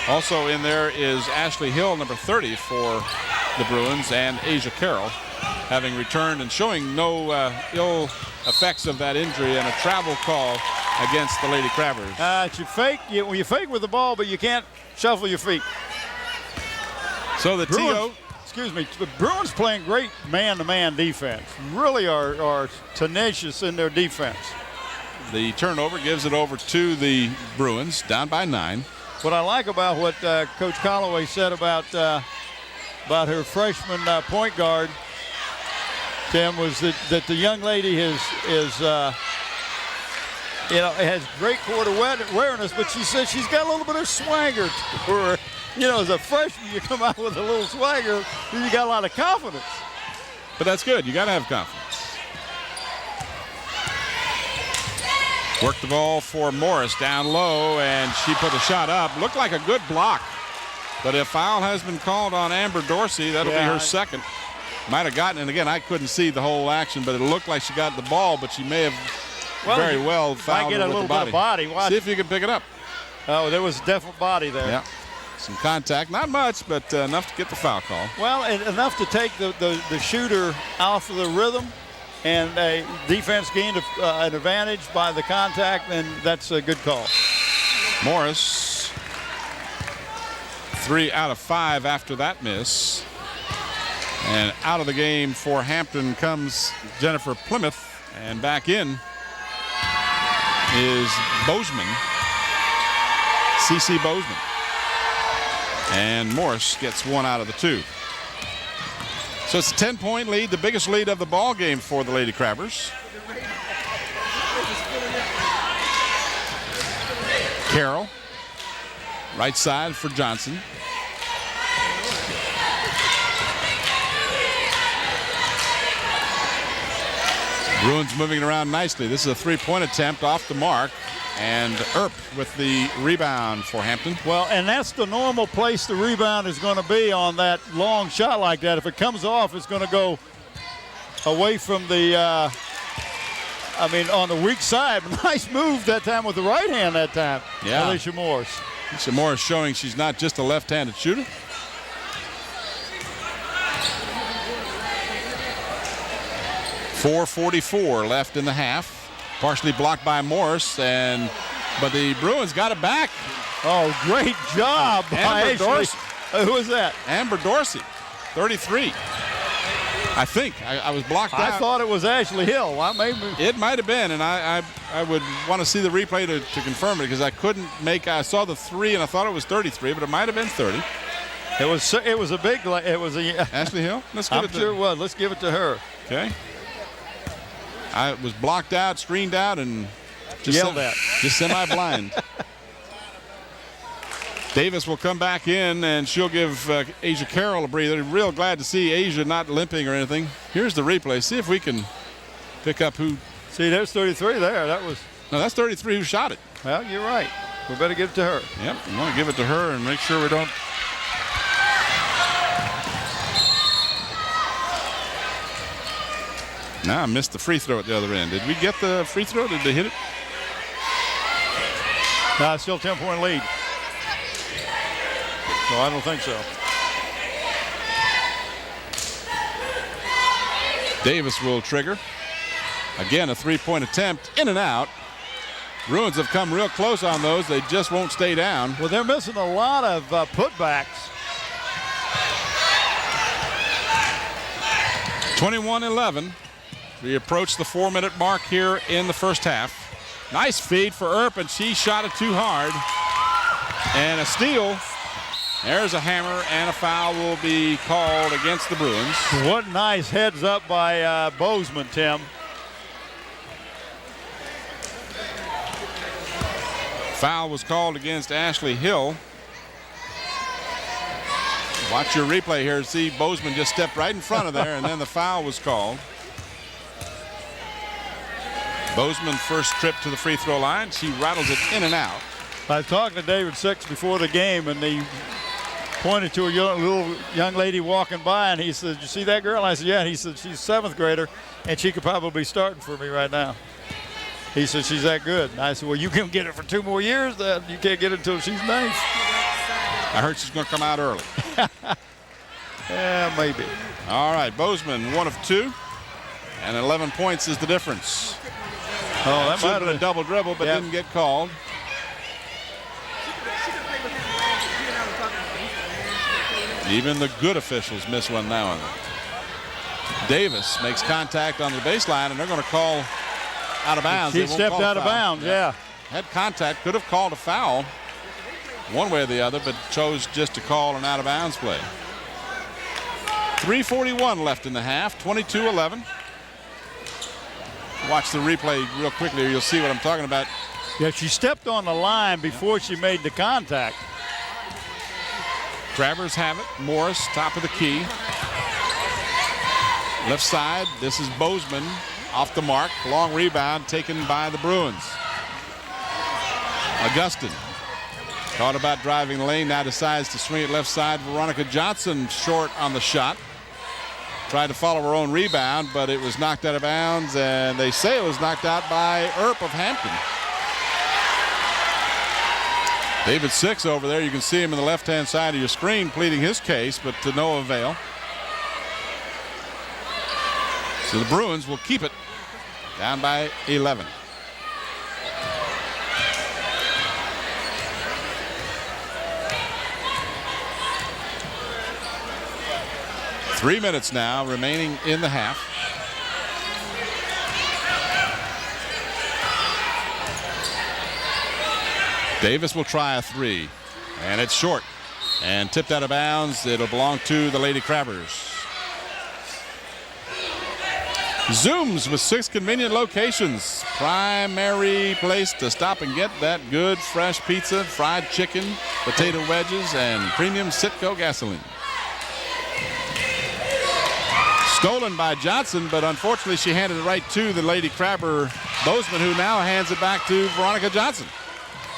Speaker 1: Also in there is Ashley Hill, number 30 for the Bruins, and Asia Carroll, having returned and showing no ill effects of that injury, and a travel call against the Lady Crabbers.
Speaker 2: You fake with the ball, but you can't shuffle your feet.
Speaker 1: So the TO.
Speaker 2: The Bruins playing great man-to-man defense. Really are tenacious in their defense.
Speaker 1: The turnover gives it over to the Bruins, down by 9.
Speaker 2: What I like about what Coach Calloway said about her freshman point guard, Tim, was that the young lady has great court awareness, but she says she's got a little bit of swagger to her. As a freshman, you come out with a little swagger, then you got a lot of confidence.
Speaker 1: But that's good. You got to have confidence. Worked the ball for Morris down low, and she put the shot up. Looked like a good block. But a foul has been called on Amber Dorsey. That'll be her second. Might have gotten, and again, I couldn't see the whole action, but it looked like she got the ball, but she may have very well fouled her with the body.
Speaker 2: Bit of body. Watch.
Speaker 1: See if you can pick it up.
Speaker 2: Oh, there was a definite body there.
Speaker 1: Yeah. Some contact, not much, but enough to get the foul call.
Speaker 2: Well, and enough to take the shooter off of the rhythm, and a defense gained an advantage by the contact, and that's a good call.
Speaker 1: Morris, 3 out of 5 after that miss. And out of the game for Hampton comes Jennifer Plymouth, and back in is Bozeman, C.C. Bozeman. And Morris gets 1 out of the 2. So it's a 10-point lead, the biggest lead of the ball game for the Lady Crabbers. Carroll, right side for Johnson. Bruins moving it around nicely. This is a 3-point attempt off the mark. And Earp with the rebound for Hampton.
Speaker 2: Well, and that's the normal place the rebound is going to be on that long shot like that. If it comes off, it's going to go away from the, on the weak side. Nice move that time with the right hand that time.
Speaker 1: Yeah.
Speaker 2: Alicia Morris.
Speaker 1: Alicia Morris showing she's not just a left-handed shooter. .444 left in the half. Partially blocked by Morris, but the Bruins got it back.
Speaker 2: Oh, great job by
Speaker 1: Amber Dorsey.
Speaker 2: Who was that?
Speaker 1: Amber Dorsey. 33. I think. I was blocked out.
Speaker 2: I thought it was Ashley Hill.
Speaker 1: It might have been, and I would want to see the replay to confirm it because I couldn't make. I saw the 3 and I thought it was 33, but it might have been 30.
Speaker 2: It was a big. It was a
Speaker 1: Ashley Hill. Let's give
Speaker 2: I'm
Speaker 1: it
Speaker 2: sure it was. Let's give it to her.
Speaker 1: Okay. I was blocked out, screened out, and just
Speaker 2: yelled at.
Speaker 1: Just semi-blind. Davis will come back in, and she'll give Asia Carroll a breather. Real glad to see Asia not limping or anything. Here's the replay. See if we can pick up who.
Speaker 2: See, there's 33 there. That was.
Speaker 1: No, that's 33 who shot it.
Speaker 2: Well, you're right. We better give it to her.
Speaker 1: Yep, we want to give it to her and make sure we don't. Now I missed the free throw at the other end. Did we get the free throw? Did they hit it?
Speaker 2: No, it's still 10-point lead. No, I don't think so.
Speaker 1: Davis will trigger. Again, a three-point attempt, in and out. Bruins have come real close on those. They just won't stay down.
Speaker 2: Well, they're missing a lot of putbacks.
Speaker 1: 21-11. We approach the 4-minute mark here in the first half. Nice feed for Earp, and she shot it too hard. And a steal. There's a hammer, and a foul will be called against the Bruins.
Speaker 2: What nice heads up by Bozeman, Tim.
Speaker 1: Foul was called against Ashley Hill. Watch your replay here. See, Bozeman just stepped right in front of there, and then the foul was called. Bozeman first trip to the free throw line. She rattles it in and out.
Speaker 2: I was talking to David Six before the game, and he pointed to a little young lady walking by, and he said, "Did you see that girl?" I said, "Yeah." And he said, "She's a 7th grader, and she could probably be starting for me right now." He said, "She's that good." And I said, "Well, you can get it for 2 more years. Then you can't get it until she's nice."
Speaker 1: I heard she's going to come out early.
Speaker 2: Yeah, maybe.
Speaker 1: All right, Bozeman 1 of 2, and 11 points is the difference.
Speaker 2: Oh, that
Speaker 1: Should
Speaker 2: might
Speaker 1: have been a double dribble, but didn't get called. Even the good officials miss one now and then. Davis makes contact on the baseline, and they're going to call out of bounds.
Speaker 2: She stepped out of bounds, yeah.
Speaker 1: Had contact, could have called a foul one way or the other, but chose just to call an out of bounds play. 3:41 left in the half, 22-11. Watch the replay real quickly, or you'll see what I'm talking about.
Speaker 2: Yeah, she stepped on the line before she made the contact.
Speaker 1: Crabbers have it. Morris, top of the key. Left side, this is Bozeman off the mark. Long rebound taken by the Bruins. Augustin thought about driving the lane, now decides to swing it left side. Veronica Johnson short on the shot. Tried to follow her own rebound, but it was knocked out of bounds, and they say it was knocked out by Earp of Hampton. David Six over there, you can see him in the left-hand side of your screen pleading his case, but to no avail. So the Bruins will keep it down by 11. Three minutes now remaining in the half. Davis will try a 3, and it's short and tipped out of bounds. It'll belong to the Lady Crabbers. Zooms with 6 convenient locations. Primary place to stop and get that good fresh pizza, fried chicken, potato wedges, and premium Citgo gasoline. Stolen by Johnson, but unfortunately she handed it right to the Lady Crabber Bozeman, who now hands it back to Veronica Johnson.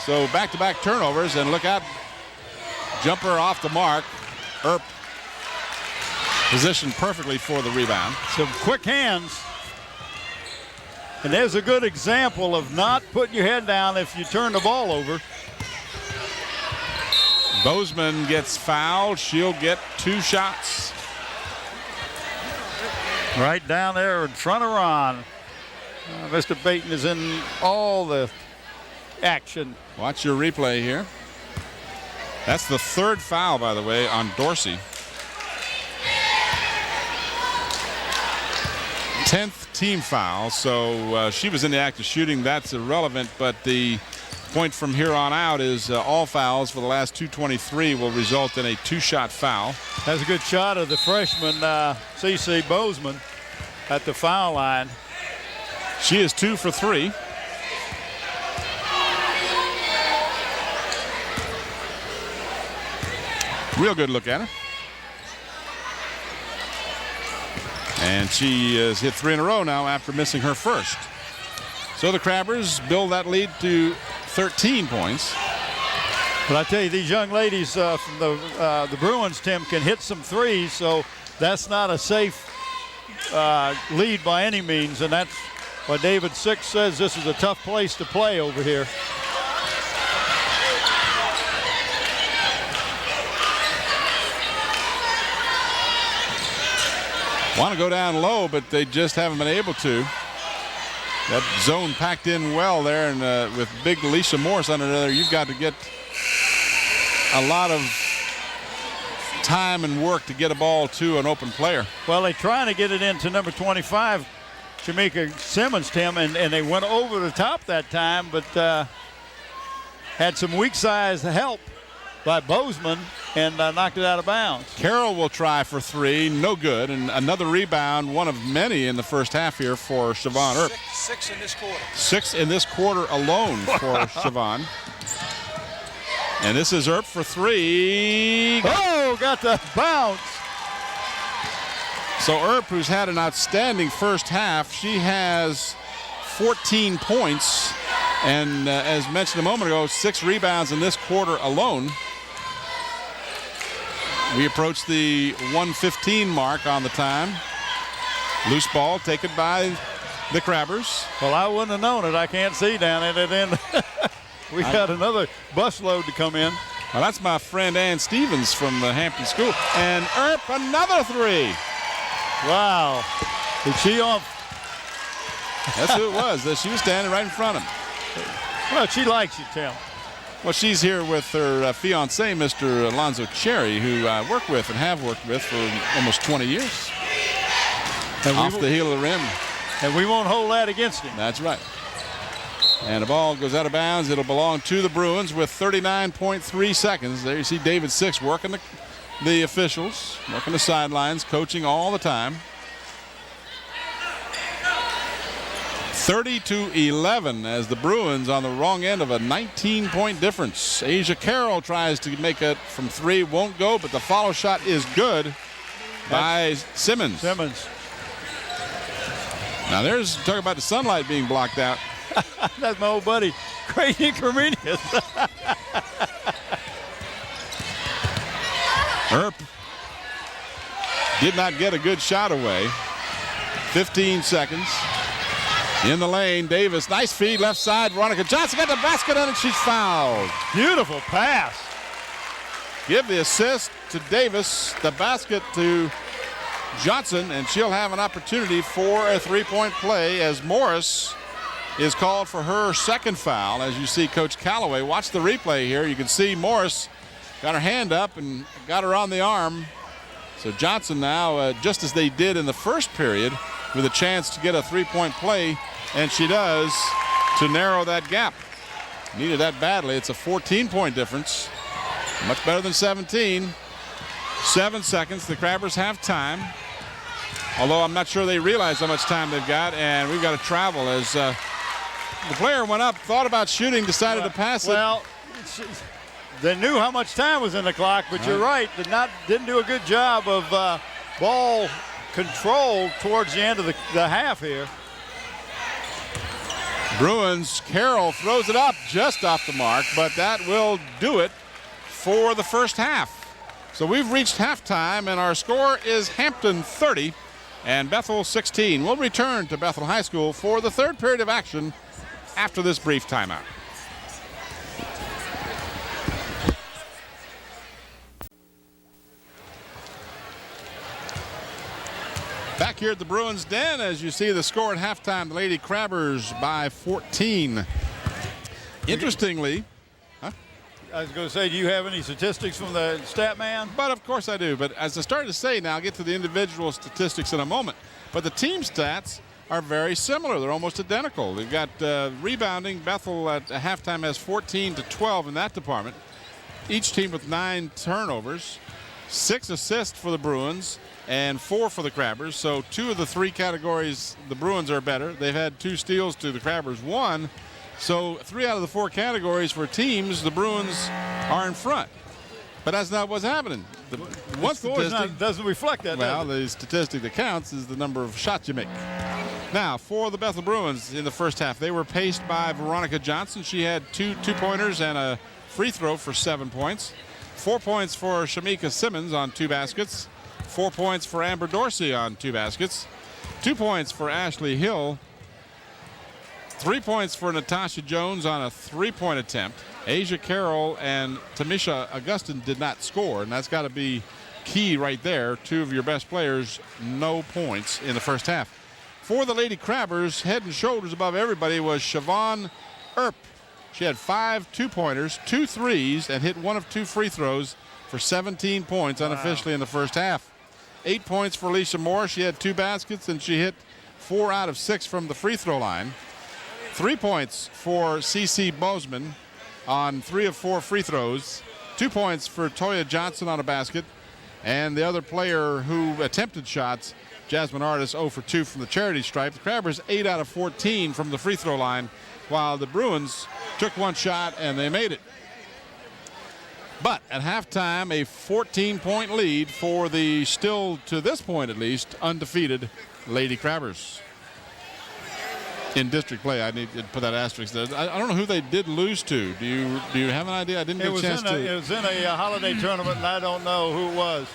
Speaker 1: So back-to-back turnovers, and look out, jumper off the mark. Earp positioned perfectly for the rebound.
Speaker 2: Some quick hands. And there's a good example of not putting your head down if you turn the ball over.
Speaker 1: Bozeman gets fouled. She'll get 2 shots.
Speaker 2: Right down there in front of Ron. Mr. Baton is in all the action.
Speaker 1: Watch your replay here. That's the 3rd foul, by the way, on Dorsey. 10th team foul, so she was in the act of shooting. That's irrelevant, but the point from here on out is all fouls for the last 2:23 will result in a 2-shot foul.
Speaker 2: That's a good shot of the freshman C.C. Bozeman at the foul line.
Speaker 1: She is 2 for 3. Real good look at her. And she has hit 3 in a row now after missing her first. So the Crabbers build that lead to 13 points.
Speaker 2: But I tell you, these young ladies from the Bruins, Tim, can hit some threes, so that's not a safe lead by any means, and that's why David Six says this is a tough place to play over here.
Speaker 1: Want to go down low, but they just haven't been able to. That zone packed in well there, and with big Alicia Morris under there, you've got to get a lot of time and work to get a ball to an open player.
Speaker 2: Well, they're trying to get it into number 25, Shamika Simmons, Tim, and they went over the top that time, but had some weak size help by Bozeman and knocked it out of bounds.
Speaker 1: Carroll will try for 3, no good, and another rebound, one of many in the first half here for Siobhan Earp.
Speaker 7: 6 in this quarter.
Speaker 1: 6 in this quarter alone for Siobhan. And this is Earp for 3.
Speaker 2: Oh, got the bounce.
Speaker 1: So Earp, who's had an outstanding first half, she has 14 points. And as mentioned a moment ago, 6 rebounds in this quarter alone. We approach the 1:15 mark on the time. Loose ball taken by the Crabbers.
Speaker 2: Well, I wouldn't have known it. I can't see down at it. And we got another bus load to come in.
Speaker 1: Well, that's my friend Ann Stevens from the Hampton School. And Earp, another 3.
Speaker 2: Wow. Is she on?
Speaker 1: That's who it was. She was standing right in front of him.
Speaker 2: Well, she likes you, Tim.
Speaker 1: Well, she's here with her fiancé, Mr. Alonzo Cherry, who I work with and have worked with for almost 20 years. And off the heel of the rim.
Speaker 2: And we won't hold that against him.
Speaker 1: That's right. And the ball goes out of bounds. It'll belong to the Bruins with 39.3 seconds. There you see David Six working the officials, working the sidelines, coaching all the time. 30-11 as the Bruins on the wrong end of a 19-point difference. Asia Carroll tries to make it from 3, won't go, but the follow shot is good by Simmons. Now there's talk about the sunlight being blocked out.
Speaker 2: That's my old buddy, Crazy Cremenius.
Speaker 1: Earp did not get a good shot away. 15 seconds. In the lane, Davis, nice feed, left side. Veronica Johnson got the basket on it, she's fouled.
Speaker 2: Beautiful pass.
Speaker 1: Give the assist to Davis, the basket to Johnson, and she'll have an opportunity for a 3-point play as Morris is called for her second foul. As you see Coach Calloway, watch the replay here. You can see Morris got her hand up and got her on the arm. So Johnson now, just as they did in the first period, with a chance to get a 3-point play, and she does, to narrow that gap. Needed that badly. It's a 14-point difference. Much better than 17. 7 seconds. The Crabbers have time. Although I'm not sure they realize how much time they've got, and we've got to travel as the player went up, thought about shooting, decided to pass it.
Speaker 2: Well, they knew how much time was in the clock, but you're right. Didn't do a good job of ball control towards the end of the half here.
Speaker 1: Bruins, Carroll throws it up just off the mark, but that will do it for the first half. So we've reached halftime, and our score is Hampton 30 and Bethel 16. We'll return to Bethel High School for the third period of action after this brief timeout. Back here at the Bruins Den, as you see the score at halftime, the Lady Crabbers by 14. Interestingly,
Speaker 2: I was going to say, do you have any statistics from the stat man?
Speaker 1: But of course I do. But as I started to say now, I'll get to the individual statistics in a moment. But the team stats are very similar. They're almost identical. They've got rebounding. Bethel at halftime has 14-12 in that department. Each team with 9 turnovers, 6 assists for the Bruins, and 4 for the Crabbers. So 2 of the 3 categories, the Bruins are better. They've had 2 steals to the Crabbers 1. So 3 out of the 4 categories for teams, the Bruins are in front. But that's not what's happening. The one statistic
Speaker 2: doesn't reflect that.
Speaker 1: Well, the statistic that counts is the number of shots you make. Now, for the Bethel Bruins in the first half, they were paced by Veronica Johnson. She had 2 two-pointers and a free throw for 7 points. 4 points for Shamika Simmons on 2 baskets. 4 points for Amber Dorsey on 2 baskets. 2 points for Ashley Hill. 3 points for Natasha Jones on a 3-point attempt. Asia Carroll and Tamisha Augustin did not score, and that's got to be key right there. 2 of your best players, no points in the first half. For the Lady Crabbers, head and shoulders above everybody was Siobhan Earp. She had 5 two-pointers, 2 threes, and hit 1 of 2 free throws for 17 points unofficially in the first half. 8 points for Alicia Moore. She had 2 baskets, and she hit 4 out of 6 from the free throw line. 3 points for CeCe Bozeman on 3 of 4 free throws. 2 points for Toya Johnson on a basket. And the other player who attempted shots, Jasmine Artis, 0 for 2 from the charity stripe. The Crabbers 8 out of 14 from the free throw line, while the Bruins took 1 shot and they made it. But at halftime, a 14-point lead for the still, to this point at least, undefeated Lady Crabbers. In district play, I need to put that asterisk there. I don't know who they did lose to. Do you have an idea? I didn't get a chance to.
Speaker 2: It was in a holiday tournament, and I don't know who it was.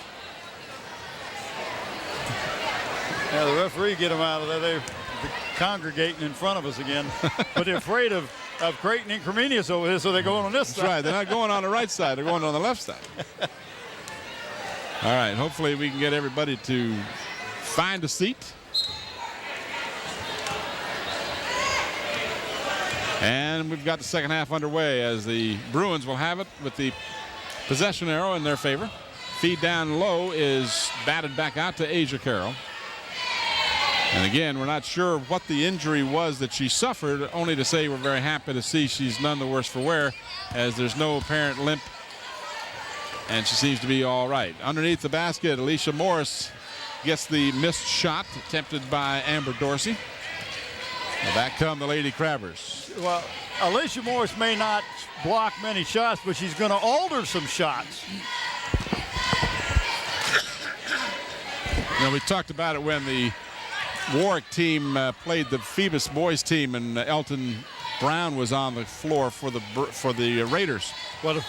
Speaker 2: Yeah, the referee get them out of there. They're congregating in front of us again. But they're afraid of Creighton and Comenius over here, so they're going on this side.
Speaker 1: That's right. They're not going on the right side. They're going on the left side. All right. Hopefully we can get everybody to find a seat. And we've got the second half underway as the Bruins will have it with the possession arrow in their favor. Feed down low is batted back out to Asia Carroll. And again, we're not sure what the injury was that she suffered, only to say we're very happy to see she's none the worse for wear, as there's no apparent limp, and she seems to be all right. Underneath the basket, Alicia Morris gets the missed shot attempted by Amber Dorsey. And back come the Lady Crabbers.
Speaker 2: Well, Alicia Morris may not block many shots, but she's going to alter some shots.
Speaker 1: You know, we talked about it when the Warwick team played the Phoebus boys team, and Elton Brown was on the floor for the Raiders.
Speaker 2: Well,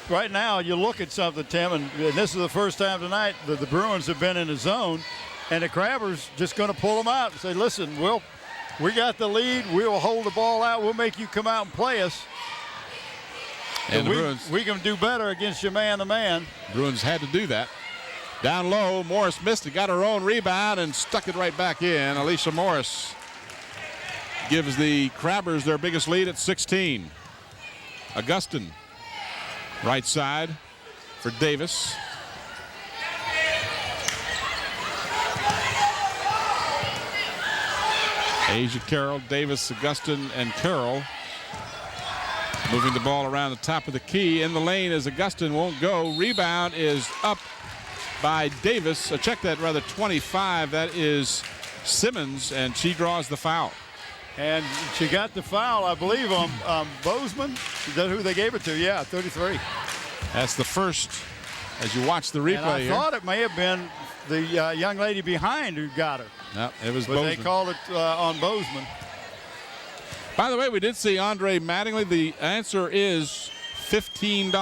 Speaker 2: right now you look at something, Tim, and this is the first time tonight that the Bruins have been in the zone, and the Crabbers just going to pull them out and say, listen, we got the lead. We'll hold the ball out. We'll make you come out and play us.
Speaker 1: And
Speaker 2: we can do better against your man-to-man.
Speaker 1: Bruins had to do that. Down low, Morris missed it, got her own rebound, and stuck it right back in. Alicia Morris gives the Crabbers their biggest lead at 16. Augustin, right side for Davis. Asia Carroll, Davis, Augustin, and Carroll moving the ball around the top of the key. In the lane as Augustin won't go. Rebound is up by Davis. Check that, rather, 25. That is Simmons, and she draws the foul.
Speaker 2: And she got the foul, I believe, on Bozeman. Is that who they gave it to? Yeah, 33.
Speaker 1: That's the first, as you watch the replay
Speaker 2: and I
Speaker 1: here.
Speaker 2: thought it may have been the young lady behind who got her.
Speaker 1: No, it was
Speaker 2: but
Speaker 1: Bozeman.
Speaker 2: They called it on Bozeman.
Speaker 1: By the way, we did see Andre Mattingly. The answer is $15.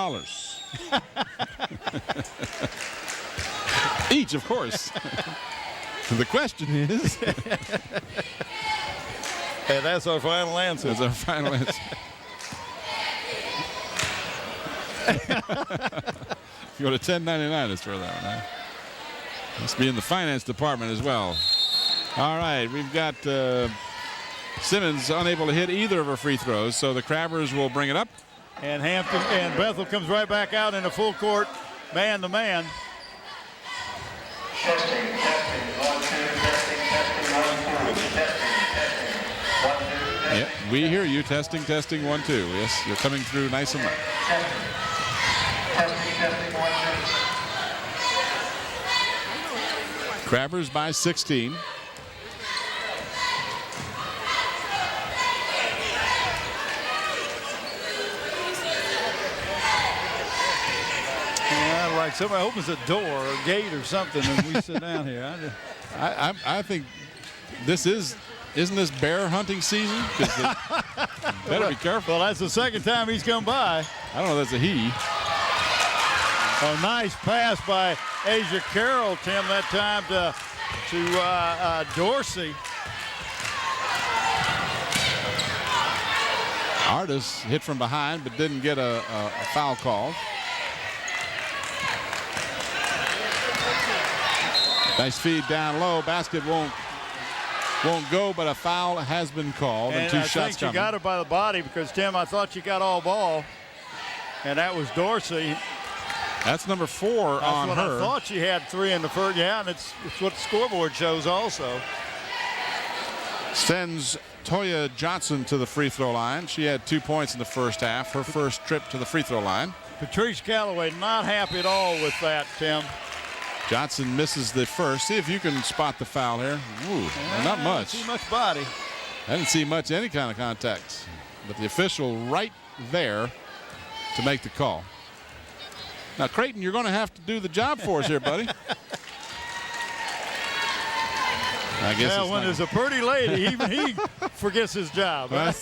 Speaker 1: Each, of course. The question is.
Speaker 2: And that's our final answer.
Speaker 1: That's our final answer. If you go to 1099, let's throw that one out. Must be in the finance department as well. All right, we've got Simmons unable to hit either of her free throws, so the Crabbers will bring it up.
Speaker 2: And Hampton and Bethel comes right back out in a full court, man to man.
Speaker 6: Testing, 1, 2, testing.
Speaker 1: Yeah, we hear you. Testing, testing, 1, 2. Yes, you're coming through nice and loud.
Speaker 6: Testing, 1, 2.
Speaker 1: Crabbers by 16.
Speaker 2: Yeah, like somebody opens a door or a gate or something and we sit down here.
Speaker 1: I think this isn't this bear hunting season? Better be careful.
Speaker 2: Well, that's the second time he's come by.
Speaker 1: I don't know if that's a he.
Speaker 2: A nice pass by Asia Carroll, Tim, that time to Dorsey.
Speaker 1: Artis hit from behind but didn't get a foul call. Nice feed down low. Basket won't go, but a foul has been called. And 2
Speaker 2: I
Speaker 1: shots
Speaker 2: think
Speaker 1: coming.
Speaker 2: you got it by the body because, Tim, I thought you got all ball. And that was Dorsey.
Speaker 1: That's number 4
Speaker 2: That's
Speaker 1: on
Speaker 2: what
Speaker 1: her.
Speaker 2: I thought she had 3 in the first. Yeah, and it's what the scoreboard shows also.
Speaker 1: Sends Toya Johnson to the free throw line. She had 2 points in the first half. Her first trip to the free throw line.
Speaker 2: Patrice Calloway not happy at all with that, Tim.
Speaker 1: Johnson misses the first. See if you can spot the foul here. Ooh, not much.
Speaker 2: I didn't see much body.
Speaker 1: I didn't see much any kind of contact. But the official right there to make the call. Now, Creighton, you're going to have to do the job for us here, buddy. I guess
Speaker 2: well, when there's a pretty lady, even he forgets his job.
Speaker 1: Huh?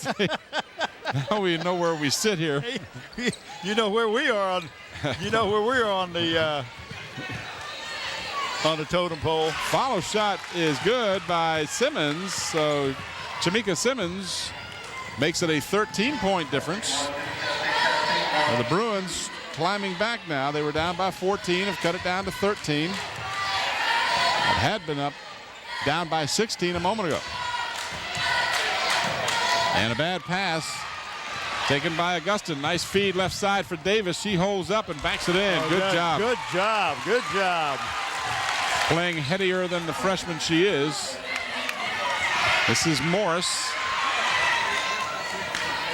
Speaker 1: Now we know where we sit here.
Speaker 2: You know where we are on. You know where we're on the totem pole.
Speaker 1: Follow shot is good by Simmons. So Chamika Simmons makes it a 13-point difference. The Bruins climbing back now. They were down by 14, have cut it down to 13. It had been up, down by 16 a moment ago. And a bad pass taken by Augustin. Nice feed left side for Davis. She holds up and backs it in. Good job.
Speaker 2: Good job. Good job.
Speaker 1: Playing headier than the freshman she is. This is Morris.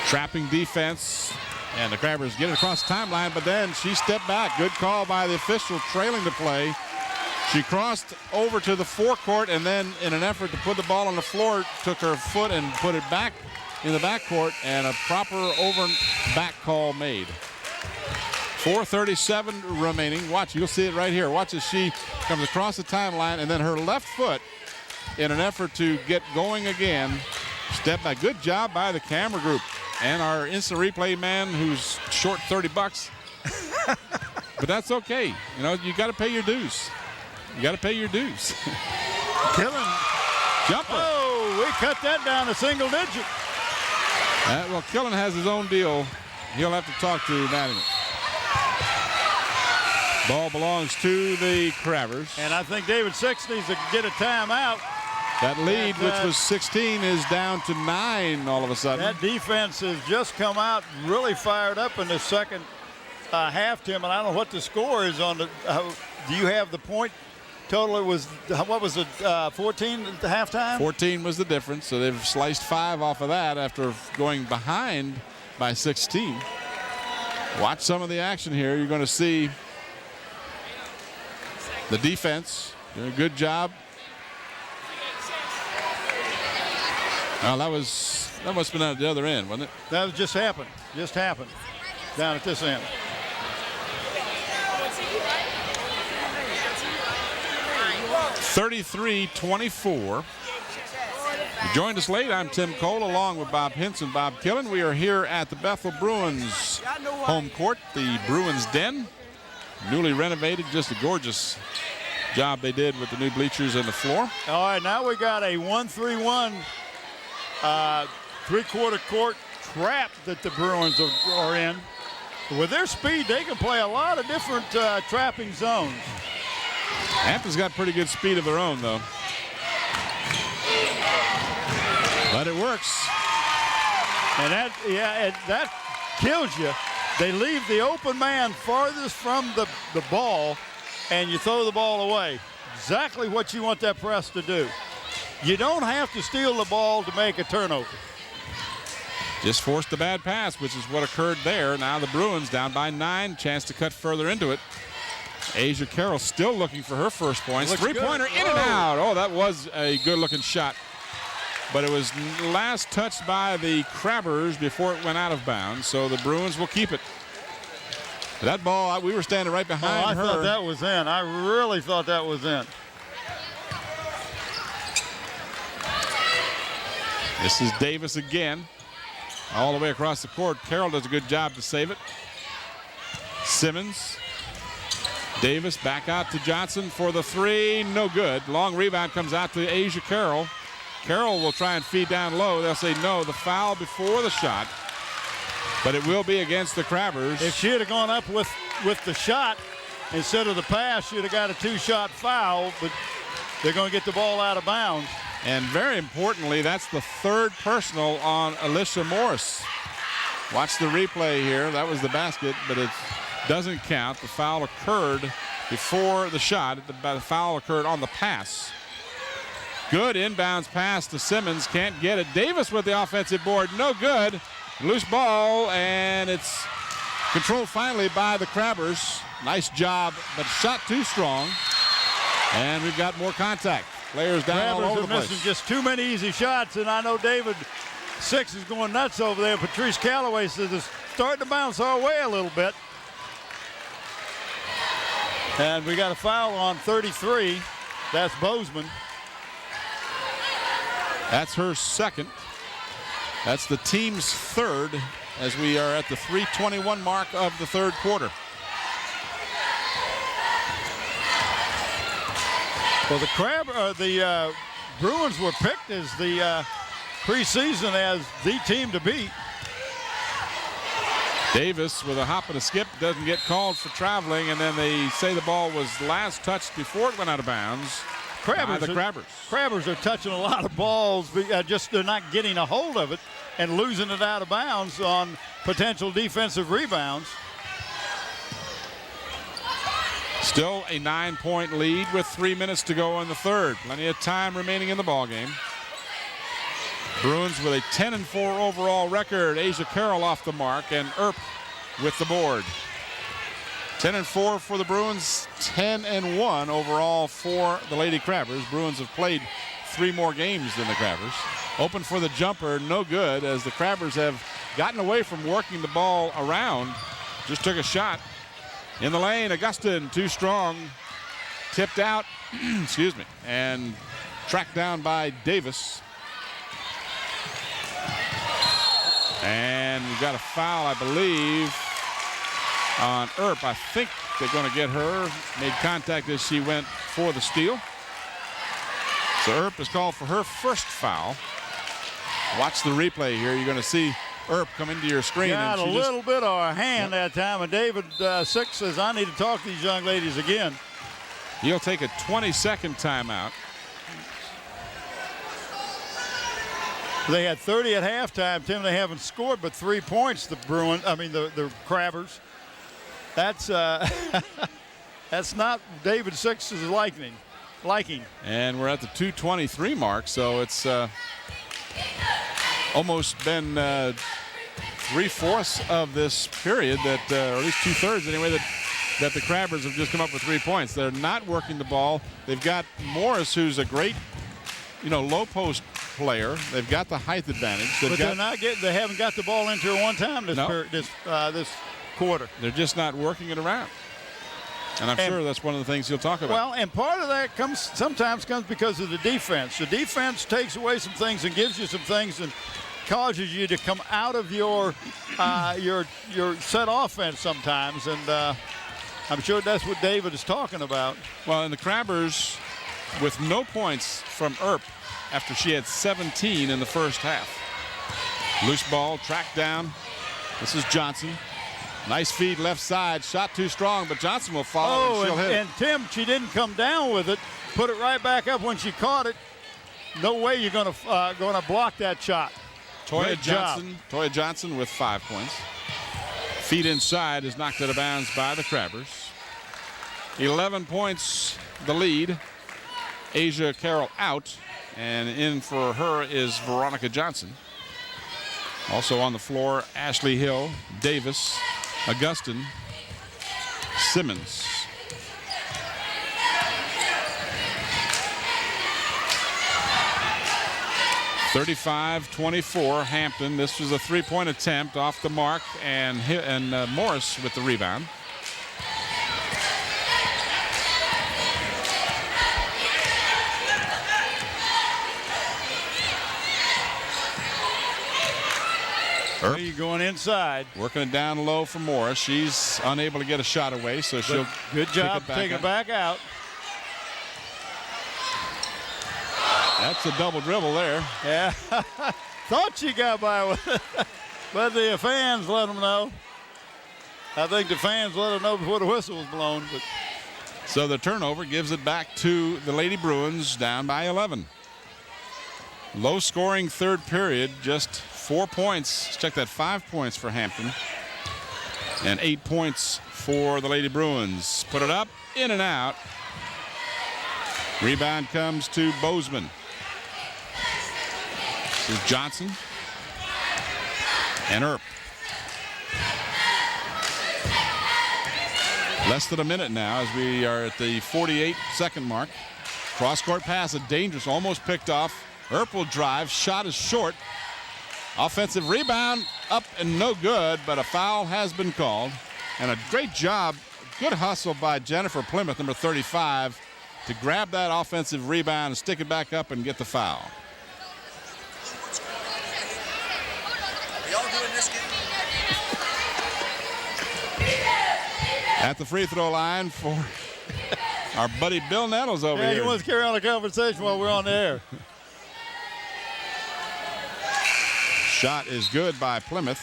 Speaker 1: Trapping defense. And the Crabbers get it across the timeline, but then she stepped back. Good call by the official trailing the play. She crossed over to the forecourt and then in an effort to put the ball on the floor, took her foot and put it back in the backcourt, and a proper over back call made. 4:37 remaining. Watch, you'll see it right here. Watch as she comes across the timeline and then her left foot in an effort to get going again. Step back. Good job by the camera group. And our instant replay man who's short $30. But that's okay. You know, you got to pay your dues. You got to pay your dues.
Speaker 2: Killing.
Speaker 1: Jumper.
Speaker 2: Oh, we cut that down to single digit.
Speaker 1: Well, Killen has his own deal. He'll have to talk to Madigan. Ball belongs to the Crabbers.
Speaker 2: And I think David Six needs to get a timeout.
Speaker 1: That lead, which was 16, is down to 9 all of a sudden.
Speaker 2: That defense has just come out really fired up in the second half, Tim, and I don't know what the score is on the do you have the point total? It was, what was it, 14 at the halftime?
Speaker 1: 14 was the difference, so they've sliced 5 off of that after going behind by 16. Watch some of the action here. You're going to see the defense doing a good job. Well, that must have been at the other end, wasn't it?
Speaker 2: That was just happened down at this end.
Speaker 1: (33-24). You joined us late. I'm Tim Cole along with Bob Hinson, Bob Killen. We are here at the Bethel Bruins home court, the Bruins Den. Newly renovated, just a gorgeous job they did with the new bleachers and the floor.
Speaker 2: All right, now we got a 1-3-1 three-quarter court trap that the Bruins are in. With their speed, they can play a lot of different trapping zones.
Speaker 1: Hampton's got pretty good speed of their own, though. But it works.
Speaker 2: And that kills you. They leave the open man farthest from the ball, and you throw the ball away. Exactly what you want that press to do. You don't have to steal the ball to make a turnover.
Speaker 1: Just forced a bad pass, which is what occurred there. Now the Bruins down by 9, chance to cut further into it. Asia Carroll still looking for her first points. Three-pointer in and out. Oh, that was a good-looking shot. But it was last touched by the Crabbers before it went out of bounds, so the Bruins will keep it. That ball, we were standing right behind her.
Speaker 2: I thought that was in. I really thought that was in.
Speaker 1: This is Davis again. All the way across the court. Carroll does a good job to save it. Simmons. Davis back out to Johnson for the three. No good. Long rebound comes out to Asia Carroll. Carroll will try and feed down low. They'll say no, the foul before the shot. But it will be against the Crabbers.
Speaker 2: If she had gone up with the shot instead of the pass, she'd have got a 2-shot foul, but they're going to get the ball out of bounds.
Speaker 1: And very importantly, that's the third personal on Alicia Morris. Watch the replay here. That was the basket, but it doesn't count. The foul occurred before the shot. The foul occurred on the pass. Good inbounds pass to Simmons. Can't get it. Davis with the offensive board. No good. Loose ball, and it's controlled finally by the Crabbers. Nice job, but shot too strong. And we've got more contact. Players down all over the place.
Speaker 2: Missing just too many easy shots, and I know David Six is going nuts over there. Patrice Calloway says it's starting to bounce our way a little bit. And we got a foul on 33. That's Bozeman.
Speaker 1: That's her second. That's the team's third as we are at the 3:21 mark of the third quarter.
Speaker 2: Well, the Bruins were picked as the preseason as the team to beat.
Speaker 1: Davis with a hop and a skip doesn't get called for traveling, and then they say the ball was last touched before it went out of bounds. By the Crabbers.
Speaker 2: Crabbers are touching a lot of balls, just they're not getting a hold of it and losing it out of bounds on potential defensive rebounds.
Speaker 1: Still a 9-point lead with 3 minutes to go in the third. Plenty of time remaining in the ballgame. Bruins with a 10-4 overall record. Asia Carroll off the mark, and Earp with the board. 10-4 for the Bruins, 10-1 overall for the Lady Crabbers. Bruins have played 3 more games than the Crabbers. Open for the jumper, no good, as the Crabbers have gotten away from working the ball around. Just took a shot in the lane. Augustin too strong, tipped out, excuse me, and tracked down by Davis. And we've got a foul, I believe, on Earp. I think they're going to get her. Made contact as she went for the steal. So Earp is called for her first foul. Watch the replay here. You're going to see Earp come into your screen.
Speaker 2: Got
Speaker 1: and
Speaker 2: a little bit of a hand that time, and David Six says, I need to talk to these young ladies again.
Speaker 1: He'll take a 20-second timeout.
Speaker 2: They had 30 at halftime, Tim. They haven't scored but 3 points, the Crabbers. That's that's not David Six's liking.
Speaker 1: And we're at the 2:23 mark, so it's almost been 3/4 of this period that, or at least 2/3 anyway, that the Crabbers have just come up with 3 points. They're not working the ball. They've got Morris, who's a great, low post player. They've got the height advantage.
Speaker 2: They haven't got the ball into her one time this quarter.
Speaker 1: They're just not working it around. And I'm sure that's one of the things you'll talk about.
Speaker 2: Well, and part of that sometimes comes because of the defense. The defense takes away some things and gives you some things and causes you to come out of your set offense sometimes. And I'm sure that's what David is talking about.
Speaker 1: Well, and the Crabbers with no points from Earp after she had 17 in the first half. Loose ball, tracked down. This is Johnson. Nice feed left side. Shot too strong, but Johnson will follow and she'll hit it.
Speaker 2: And Tim, she didn't come down with it. Put it right back up when she caught it. No way you're going to block that shot.
Speaker 1: Toya Johnson with 5 points. Feed inside is knocked out of bounds by the Crabbers. 11 points the lead. Asia Carroll out, and in for her is Veronica Johnson. Also on the floor, Ashley Hill, Davis, Augustin, Simmons. (35-24) Hampton. This was a three-point attempt off the mark, and Morris with the rebound.
Speaker 2: You going inside.
Speaker 1: Working it down low for Morris. She's unable to get a shot away, so she'll
Speaker 2: good job taking it back out.
Speaker 1: That's a double dribble there.
Speaker 2: Yeah. Thought she got by with it, but the fans let them know. I think the fans let them know before the whistle was blown. But
Speaker 1: so the turnover gives it back to the Lady Bruins, down by 11. Low scoring third period, just 4 points. Check that, 5 points for Hampton and 8 points for the Lady Bruins. Put it up, in and out. Rebound comes to Bozeman. This is Johnson and Earp. Less than a minute now as we are at the 48-second mark. Cross-court pass, a dangerous, almost picked off. Earp will drive, shot is short. Offensive rebound, up and no good, but a foul has been called. And a great job, good hustle by Jennifer Plymouth, number 35, to grab that offensive rebound and stick it back up and get the foul. At the free throw line for our buddy Bill Nettles over here.
Speaker 2: Yeah, he wants to carry on the conversation while we're on the air.
Speaker 1: Shot is good by Plymouth.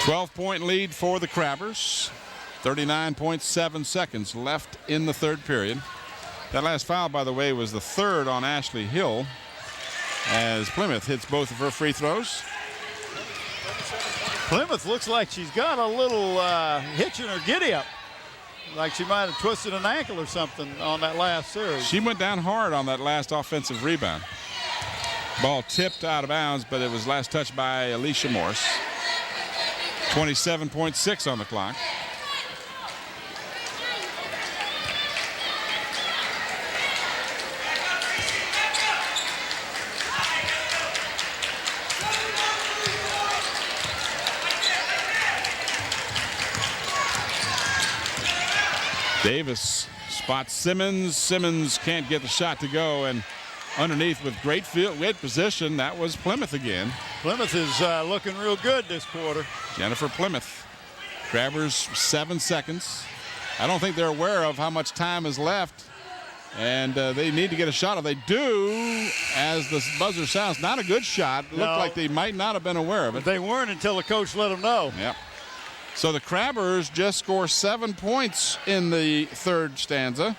Speaker 1: .12-point lead for the Crabbers. 39.7 seconds left in the third period. That last foul, by the way, was the third on Ashley Hill as Plymouth hits both of her free throws.
Speaker 2: Plymouth looks like she's got a little hitch in her giddy-up. Like she might have twisted an ankle or something on that last series.
Speaker 1: She went down hard on that last offensive rebound. Ball tipped out of bounds, but it was last touched by Alicia Morris. 27.6 on the clock. Davis spots Simmons. Simmons can't get the shot to go, and underneath with great position, that was Plymouth again.
Speaker 2: Plymouth is looking real good this quarter.
Speaker 1: Jennifer Plymouth. Crabbers 7 seconds. I don't think they're aware of how much time is left, and they need to get a shot. If they do, as the buzzer sounds, not a good shot. Looked like they might not have been aware of it.
Speaker 2: But they weren't until the coach let them know.
Speaker 1: Yep. So the Crabbers just score 7 points in the third stanza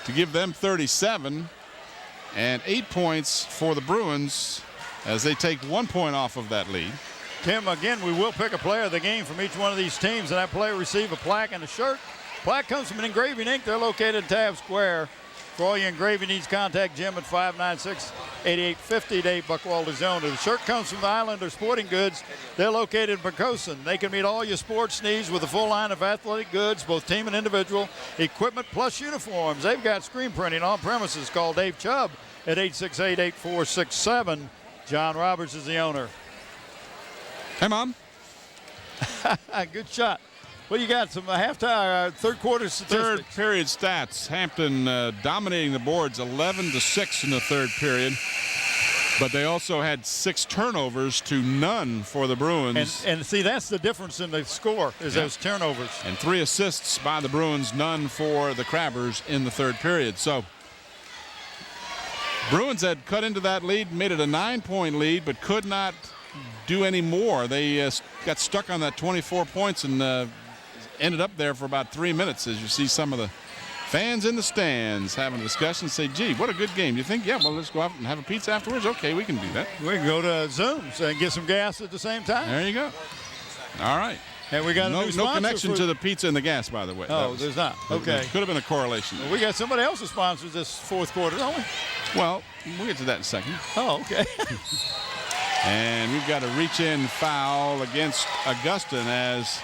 Speaker 1: to give them 37, and 8 points for the Bruins as they take 1 point off of that lead.
Speaker 2: Tim, again, we will pick a player of the game from each one of these teams, and that player will receive a plaque and a shirt. Plaque comes from Engraving Inc. They're located in Tabb Square. For all your engraving needs, contact Jim at 596-8850 to 8 Buckwalder Zone. The shirt comes from the Islander Sporting Goods. They're located in Pocosin. They can meet all your sports needs with a full line of athletic goods, both team and individual, equipment plus uniforms. They've got screen printing on premises. Call Dave Chubb at 868-8467. John Roberts is the owner.
Speaker 1: Hey, Mom.
Speaker 2: Good shot. What do you got? Some halftime, third quarter statistics.
Speaker 1: Third period stats. Hampton dominating the boards 11-6 in the third period. But they also had 6 turnovers to none for the Bruins.
Speaker 2: And see, that's the difference in the score is those turnovers.
Speaker 1: And 3 assists by the Bruins, none for the Crabbers in the third period. So Bruins had cut into that lead, made it a 9-point lead, but could not do any more. They got stuck on that 24 points and ended up there for about 3 minutes, as you see some of the fans in the stands having a discussion, say, gee, what a good game. You think, yeah, well, let's go out and have a pizza afterwards? Okay, we can do that.
Speaker 2: We can go to Zoom's and get some gas at the same time.
Speaker 1: There you go. All right.
Speaker 2: And we got a new
Speaker 1: no
Speaker 2: sponsor
Speaker 1: connection to the pizza and the gas, by the way.
Speaker 2: Oh, there's not. Okay.
Speaker 1: Could have been a correlation.
Speaker 2: Well, we got somebody else's sponsors this fourth quarter, don't we?
Speaker 1: Well, we'll get to that in a second.
Speaker 2: Oh, okay.
Speaker 1: And we've got a reach-in foul against Augustin as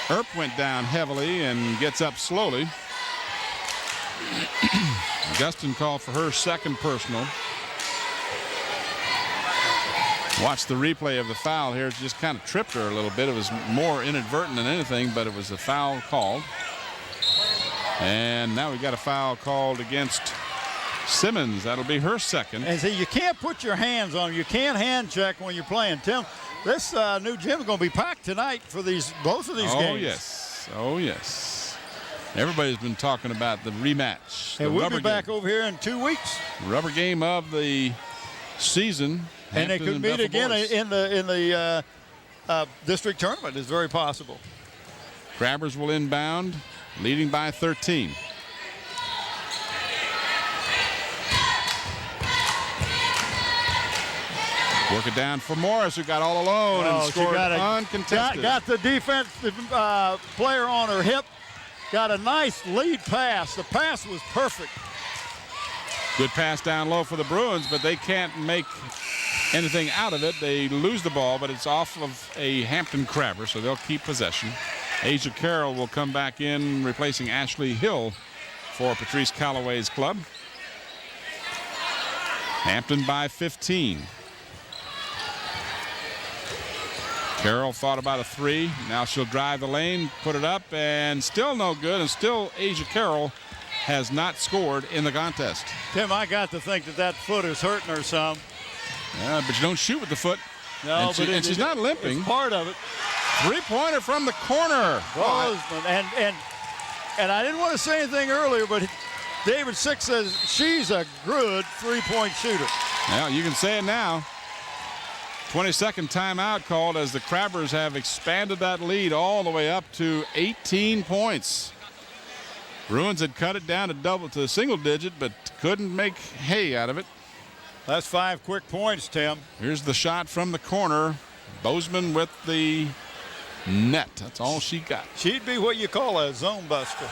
Speaker 1: Earp went down heavily and gets up slowly. Augustin called for her second personal. Watch the replay of the foul here. It just kind of tripped her a little bit. It was more inadvertent than anything, but it was a foul called. And now we got a foul called against Simmons. That'll be her second.
Speaker 2: And see, you can't put your hands on them. You can't hand check when you're playing. Tim, this new gym is going to be packed tonight for both of these games.
Speaker 1: Oh, yes. Oh, yes. Everybody's been talking about the rematch.
Speaker 2: And we'll be back over here in 2 weeks.
Speaker 1: Rubber game of the season.
Speaker 2: And they
Speaker 1: Hampton
Speaker 2: could meet
Speaker 1: Bethel
Speaker 2: again
Speaker 1: boys.
Speaker 2: in the district tournament. It's very possible.
Speaker 1: Crabbers will inbound, leading by 13. Work it down for Morris, who got all alone and scored uncontested.
Speaker 2: Got the defensive player on her hip. Got a nice lead pass. The pass was perfect.
Speaker 1: Good pass down low for the Bruins, but they can't make anything out of it. They lose the ball, but it's off of a Hampton Crabber, so they'll keep possession. Asia Carroll will come back in, replacing Ashley Hill for Patrice Calloway's club. Hampton by 15. Carroll thought about a three. Now she'll drive the lane, put it up, and still no good. And still Asia Carroll has not scored in the contest.
Speaker 2: Tim, I got to think that foot is hurting her some.
Speaker 1: Yeah, but you don't shoot with the foot.
Speaker 2: No,
Speaker 1: and she's not limping.
Speaker 2: It's part of it.
Speaker 1: Three-pointer from the corner.
Speaker 2: Bozeman. And I didn't want to say anything earlier, but David Six says she's a good three-point shooter.
Speaker 1: Well, you can say it now. 22nd timeout called as the Crabbers have expanded that lead all the way up to 18 points. Bruins had cut it down to single digit, but couldn't make hay out of it.
Speaker 2: That's 5 quick points, Tim.
Speaker 1: Here's the shot from the corner. Bozeman with the net. That's all she got.
Speaker 2: She'd be what you call a zone buster.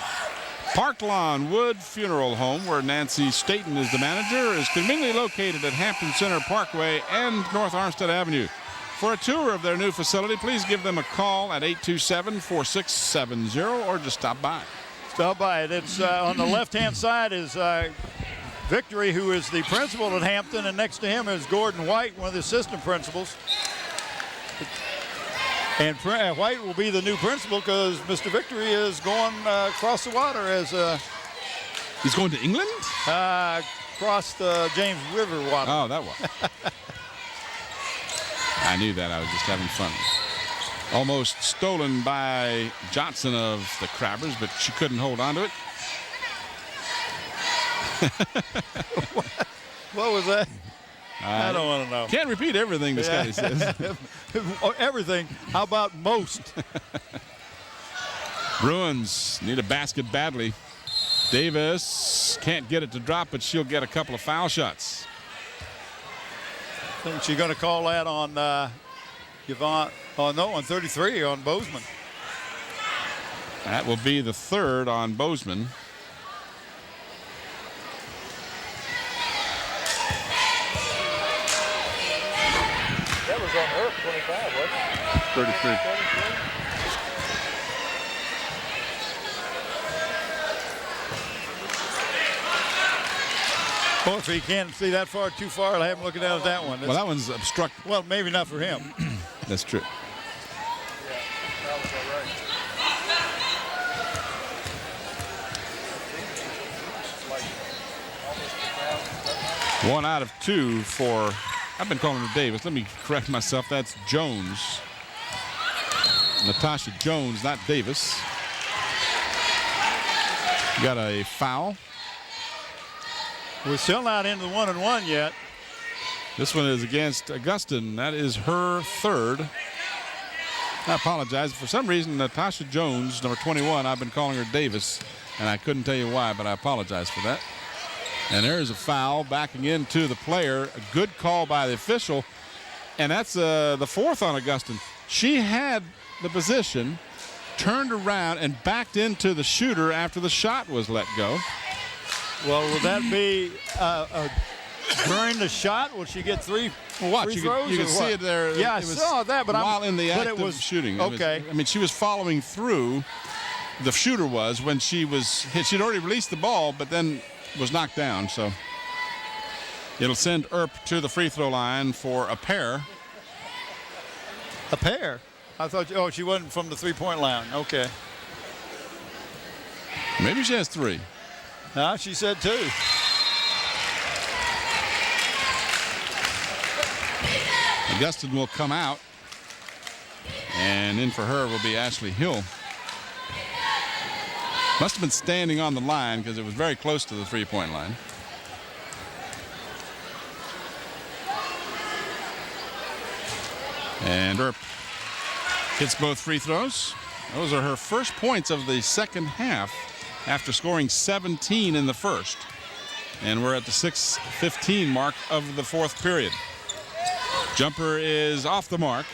Speaker 1: Park Lawn Wood Funeral Home, where Nancy Staten is the manager, is conveniently located at Hampton Center Parkway and North Armstead Avenue. For a tour of their new facility, please give them a call at 827-4670 or just stop by.
Speaker 2: Stop by it. It's on the left-hand side is Victory, who is the principal at Hampton, and next to him is Gordon White, one of the assistant principals. And White will be the new principal because Mr. Victory is going across the water as
Speaker 1: he's going to England?
Speaker 2: Across the James River water.
Speaker 1: Oh, that one. I knew that. I was just having fun. Almost stolen by Johnson of the Crabbers, but she couldn't hold on to it.
Speaker 2: What was that? I don't want to know.
Speaker 1: Can't repeat everything this guy says.
Speaker 2: Everything. How about most?
Speaker 1: Bruins need a basket badly. Davis can't get it to drop, but she'll get a couple of foul shots.
Speaker 2: I think she's going to call that on Yvonne. Oh, no, on 33 on Bozeman.
Speaker 1: That will be the third on Bozeman.
Speaker 2: That was on her 25, wasn't it?
Speaker 1: 33.
Speaker 2: Well, if he can't see that far, too far, I'll have him looking down at that one.
Speaker 1: Well, that one's obstructed.
Speaker 2: Well, maybe not for him.
Speaker 1: That's true. One out of two for, I've been calling her Davis. Let me correct myself. That's Jones. Natasha Jones, not Davis. Got a foul.
Speaker 2: We're still not into the 1-and-1 yet.
Speaker 1: This one is against Augustin. That is her third. I apologize. For some reason, Natasha Jones, number 21, I've been calling her Davis, and I couldn't tell you why, but I apologize for that. And there's a foul backing into the player. A good call by the official, and that's the fourth on Augustin. She had the position, turned around, and backed into the shooter after the shot was let go.
Speaker 2: Well, will that be during the shot? Will she get three?
Speaker 1: Well, watch.
Speaker 2: free
Speaker 1: You
Speaker 2: throws
Speaker 1: can
Speaker 2: or
Speaker 1: see
Speaker 2: what?
Speaker 1: it there.
Speaker 2: Yeah,
Speaker 1: It was
Speaker 2: I saw that, but
Speaker 1: while in the act
Speaker 2: it was
Speaker 1: of shooting.
Speaker 2: Okay.
Speaker 1: I mean, she was following through. The shooter was when she was hit. She'd already released the ball, but then was knocked down. So it'll send Earp to the free throw line for a pair.
Speaker 2: A pair? I thought, oh, she wasn't from the three-point line. Okay.
Speaker 1: Maybe she has 3.
Speaker 2: No, she said 2.
Speaker 1: Augustin will come out, and in for her will be Ashley Hill. Must have been standing on the line because it was very close to the three-point line. And Earp hits both free throws. Those are her first points of the second half after scoring 17 in the first. And we're at the 6:15 mark of the fourth period. Jumper is off the mark.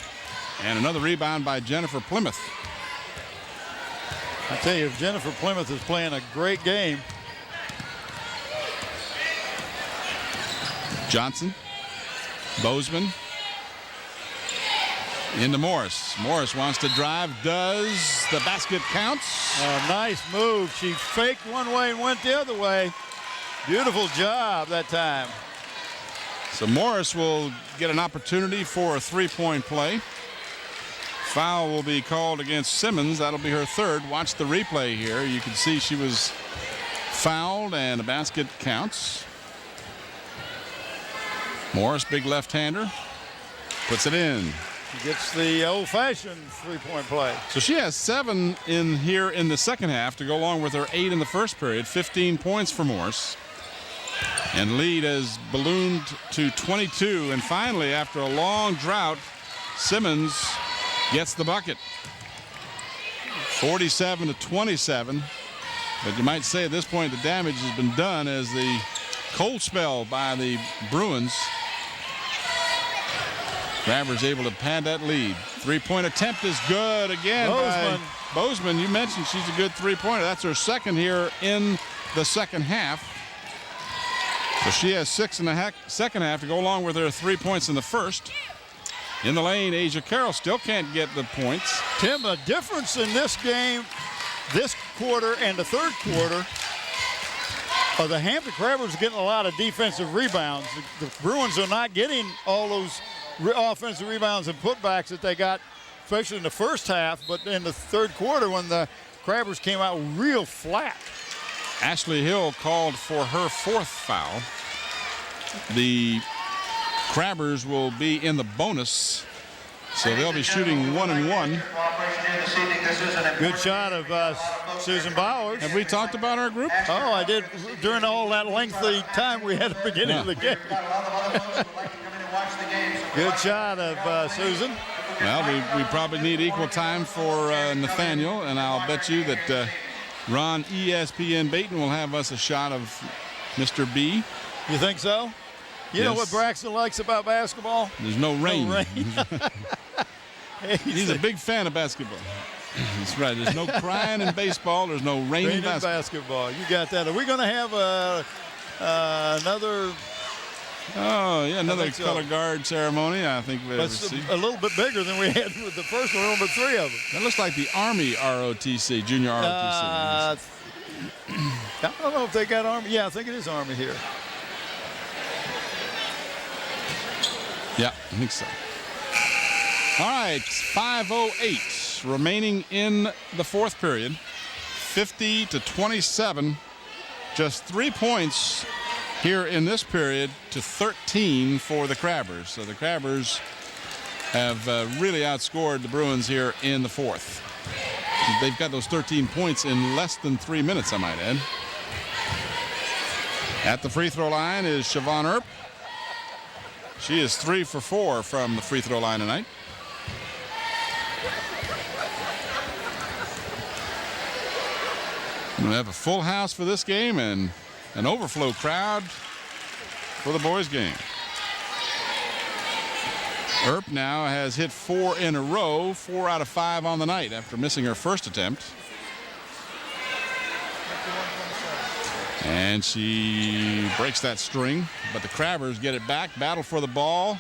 Speaker 1: And another rebound by Jennifer Plymouth.
Speaker 2: I tell you, Jennifer Plymouth is playing a great game.
Speaker 1: Johnson, Bozeman, into Morris. Morris wants to drive, does. The basket counts.
Speaker 2: A nice move. She faked one way and went the other way. Beautiful job that time.
Speaker 1: So Morris will get an opportunity for a three-point play. Foul will be called against Simmons. That'll be her third. Watch the replay here. You can see she was fouled and a basket counts. Morris, big left-hander, puts it in.
Speaker 2: She gets the old-fashioned three-point play.
Speaker 1: So she has 7 in here in the second half to go along with her 8 in the first period. 15 points for Morris. And lead has ballooned to 22. And finally, after a long drought, Simmons gets the bucket. 47-27. But you might say at this point the damage has been done as the cold spell by the Bruins. Travers able to pad that lead. Three-point attempt is good again by Bozeman. You mentioned she's a good three-pointer. That's her second here in the second half. So she has 6 in the second half to go along with her 3 points in the first. In the lane, Asia Carroll still can't get the points.
Speaker 2: Tim, the difference in this game, this quarter and the third quarter, the Hampton Crabbers are getting a lot of defensive rebounds. The Bruins are not getting all those offensive rebounds and putbacks that they got, especially in the first half, but in the third quarter when the Crabbers came out real flat.
Speaker 1: Ashley Hill called for her 4th foul. The Crabbers will be in the bonus, so they'll be shooting 1 and 1.
Speaker 2: Good shot of Susan Bowers.
Speaker 1: Have we talked about our group?
Speaker 2: Oh, I did during all that lengthy time we had at the beginning of the game. Good shot of Susan.
Speaker 1: Well, we probably need equal time for Nathaniel, and I'll bet you that Ron ESPN Baton will have us a shot of Mr. B.
Speaker 2: You think so? You know what Braxton likes about basketball?
Speaker 1: There's no rain.
Speaker 2: No rain.
Speaker 1: He's a big fan of basketball. That's right. There's no crying in baseball. There's no rain in
Speaker 2: basketball. You got that. Are we going to have another?
Speaker 1: Oh, yeah, another color guard ceremony. I think
Speaker 2: it's a little bit bigger than we had with the first one, but 3 of them.
Speaker 1: That looks like the Army ROTC, Junior ROTC.
Speaker 2: I don't know if they got Army. Yeah, I think it is Army here.
Speaker 1: Yeah, I think so. All right, 5:08 remaining in the fourth period. 50-27. Just 3 points here in this period to 13 for the Crabbers. So the Crabbers have really outscored the Bruins here in the fourth. They've got those 13 points in less than 3 minutes, I might add. At the free throw line is Siobhan Earp. She is 3 for 4 from the free throw line tonight. We'll have a full house for this game and an overflow crowd for the boys' game. Earp now has hit 4 in a row, 4 out of 5 on the night after missing her first attempt. And she breaks that string, but the Crabbers get it back, battle for the ball,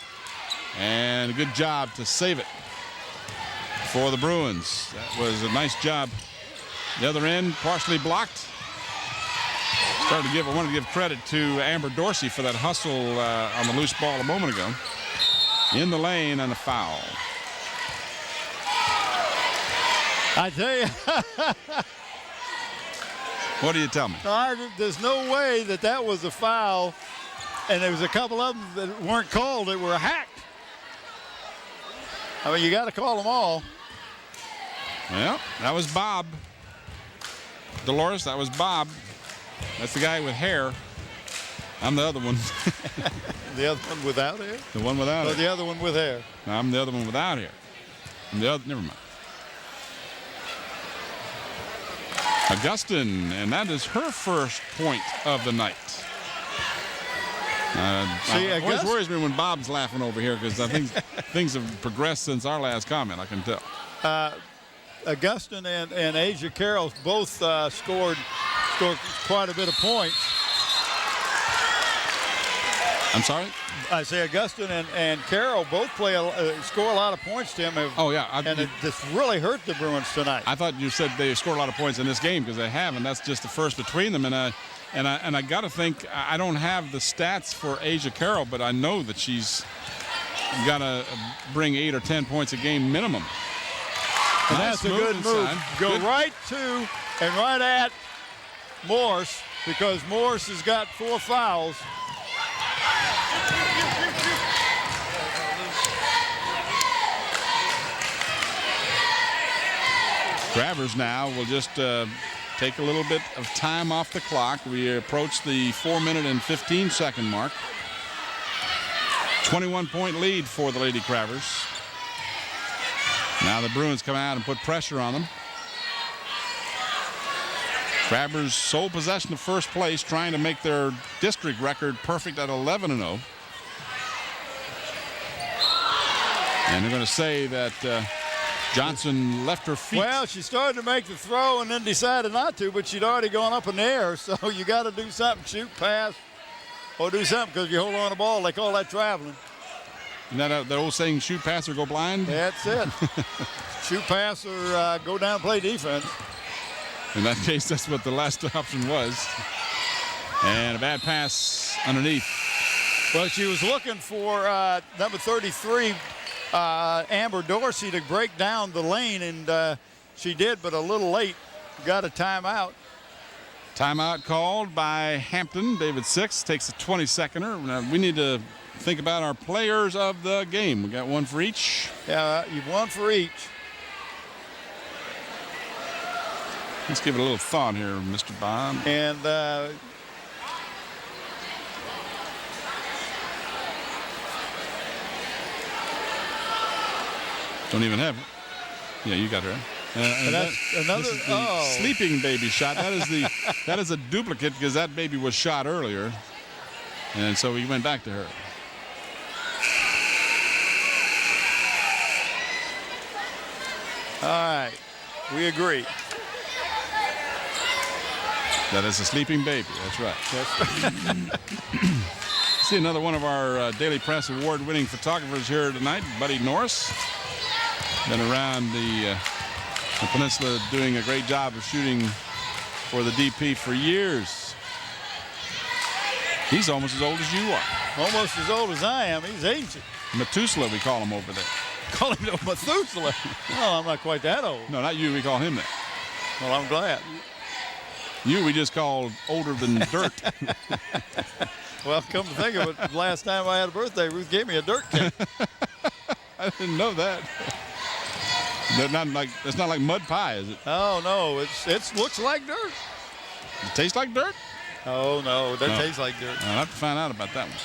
Speaker 1: and a good job to save it for the Bruins. That was a nice job. The other end partially blocked. I wanted to give credit to Amber Dorsey for that hustle on the loose ball a moment ago. In the lane and a foul.
Speaker 2: I tell you.
Speaker 1: What do you tell me?
Speaker 2: There's no way that was a foul, and there was a couple of them that weren't called that were hacked. I mean, you got to call them all.
Speaker 1: Well, that was Bob. Dolores, that was Bob. That's the guy with hair. I'm the other one.
Speaker 2: The other one without hair?
Speaker 1: The one without hair.
Speaker 2: The other one with hair.
Speaker 1: No, I'm the other one without hair. Never mind. Augustin, and that is her first point of the night. It always worries me when Bob's laughing over here because I think things have progressed since our last comment, I can tell.
Speaker 2: Augustin and Asia Carroll both scored quite a bit of points.
Speaker 1: I'm sorry?
Speaker 2: I say Augustin and Carroll both score a lot of points, Tim.
Speaker 1: Oh, yeah.
Speaker 2: And it just really hurt the Bruins tonight.
Speaker 1: I thought you said they scored a lot of points in this game because they haven't. That's just the first between them. And I got to think, I don't have the stats for Asia Carroll, but I know that she's got to bring 8 or 10 points a game minimum.
Speaker 2: And that's a good move. Go right to and right at Morse because Morse has got 4 fouls.
Speaker 1: Crabbers now will just take a little bit of time off the clock. We approach the 4-minute and 15-second mark. 21-point lead for the Lady Crabbers. Now the Bruins come out and put pressure on them. Crabbers sole possession of first place, trying to make their district record perfect at 11-0. And they're going to say that Johnson left her feet.
Speaker 2: Well, she started to make the throw and then decided not to, but she'd already gone up in the air, so you got to do something, shoot, pass, or do something because you hold on the ball. They call that traveling.
Speaker 1: And that old saying, shoot, pass, or go blind?
Speaker 2: That's it. Shoot, pass, or go down and play defense.
Speaker 1: In that case, that's what the last option was. And a bad pass underneath.
Speaker 2: Well, she was looking for number 33, Amber Dorsey, to break down the lane, and she did, but a little late. Got a timeout.
Speaker 1: Timeout called by Hampton. David Six takes a 20-seconder. Now, we need to think about our players of the game. We got one for each.
Speaker 2: Yeah, you've one for each.
Speaker 1: Let's give it a little thought here, Mr. Bob.
Speaker 2: And
Speaker 1: don't even have it. Yeah, you got her.
Speaker 2: That's another.
Speaker 1: This is the sleeping baby shot. That is a duplicate because that baby was shot earlier, and so we went back to her.
Speaker 2: All right, we agree.
Speaker 1: That is a sleeping baby. That's right. See another one of our Daily Press award-winning photographers here tonight, Buddy Norris. Been around the peninsula doing a great job of shooting for the DP for years. He's almost as old as you are.
Speaker 2: Almost as old as I am. He's ancient.
Speaker 1: Methuselah, we call him over there.
Speaker 2: Call him Methuselah. Well, I'm not quite that old.
Speaker 1: No, not you. We call him that.
Speaker 2: Well, I'm glad.
Speaker 1: You, we just called older than dirt.
Speaker 2: Well, come to think of it, last time I had a birthday, Ruth gave me a dirt cake.
Speaker 1: I didn't know that. It's not like mud pie, is it?
Speaker 2: Oh, no, it looks like dirt.
Speaker 1: It tastes like dirt?
Speaker 2: Oh, no, it doesn't taste like dirt.
Speaker 1: I'll have to find out about that one.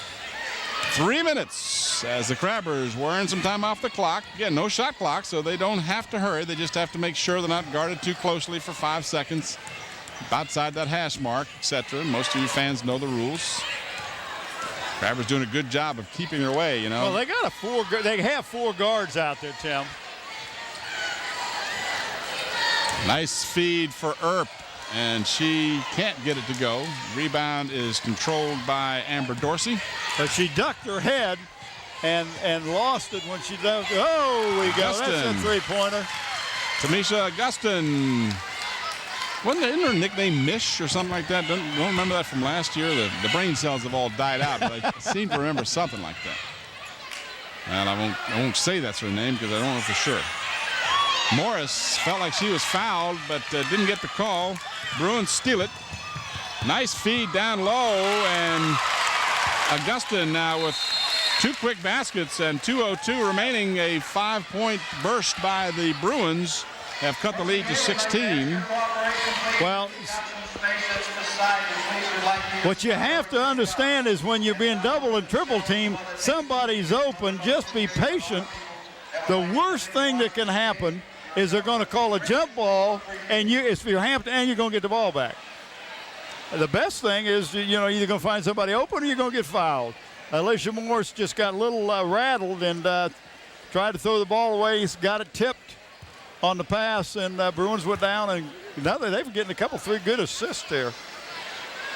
Speaker 1: 3 minutes as the Crabbers wearing some time off the clock. Again, no shot clock, so they don't have to hurry. They just have to make sure they're not guarded too closely for 5 seconds. Outside that hash mark, etc. Most of you fans know the rules. Crabber's doing a good job of keeping her away, you know.
Speaker 2: Well, they have 4 guards out there, Tim.
Speaker 1: Nice feed for Earp, and she can't get it to go. Rebound is controlled by Amber Dorsey.
Speaker 2: But she ducked her head and lost it when she ducked. Oh, we go.
Speaker 1: Augustin.
Speaker 2: That's a three-pointer.
Speaker 1: Tamisha Augustin. Isn't her nickname Mish or something like that? Don't remember that from last year. The brain cells have all died out, but I seem to remember something like that. And I won't say that's her name because I don't know for sure. Morris felt like she was fouled, but didn't get the call. Bruins steal it. Nice feed down low, and Augustin now with 2 quick baskets and 2:02 remaining. A 5-point burst by the Bruins have cut the lead to 16.
Speaker 2: Well, what you have to understand is when you're being double and triple teamed, somebody's open. Just be patient. The worst thing that can happen is they're going to call a jump ball, and it's for your Hampton, and you're going to get the ball back. The best thing is, you're either going to find somebody open or you're going to get fouled. Alicia Morris just got a little rattled and tried to throw the ball away. He's got it tipped on the pass, and Bruins went down, and now they've getting a couple, 3 good assists there.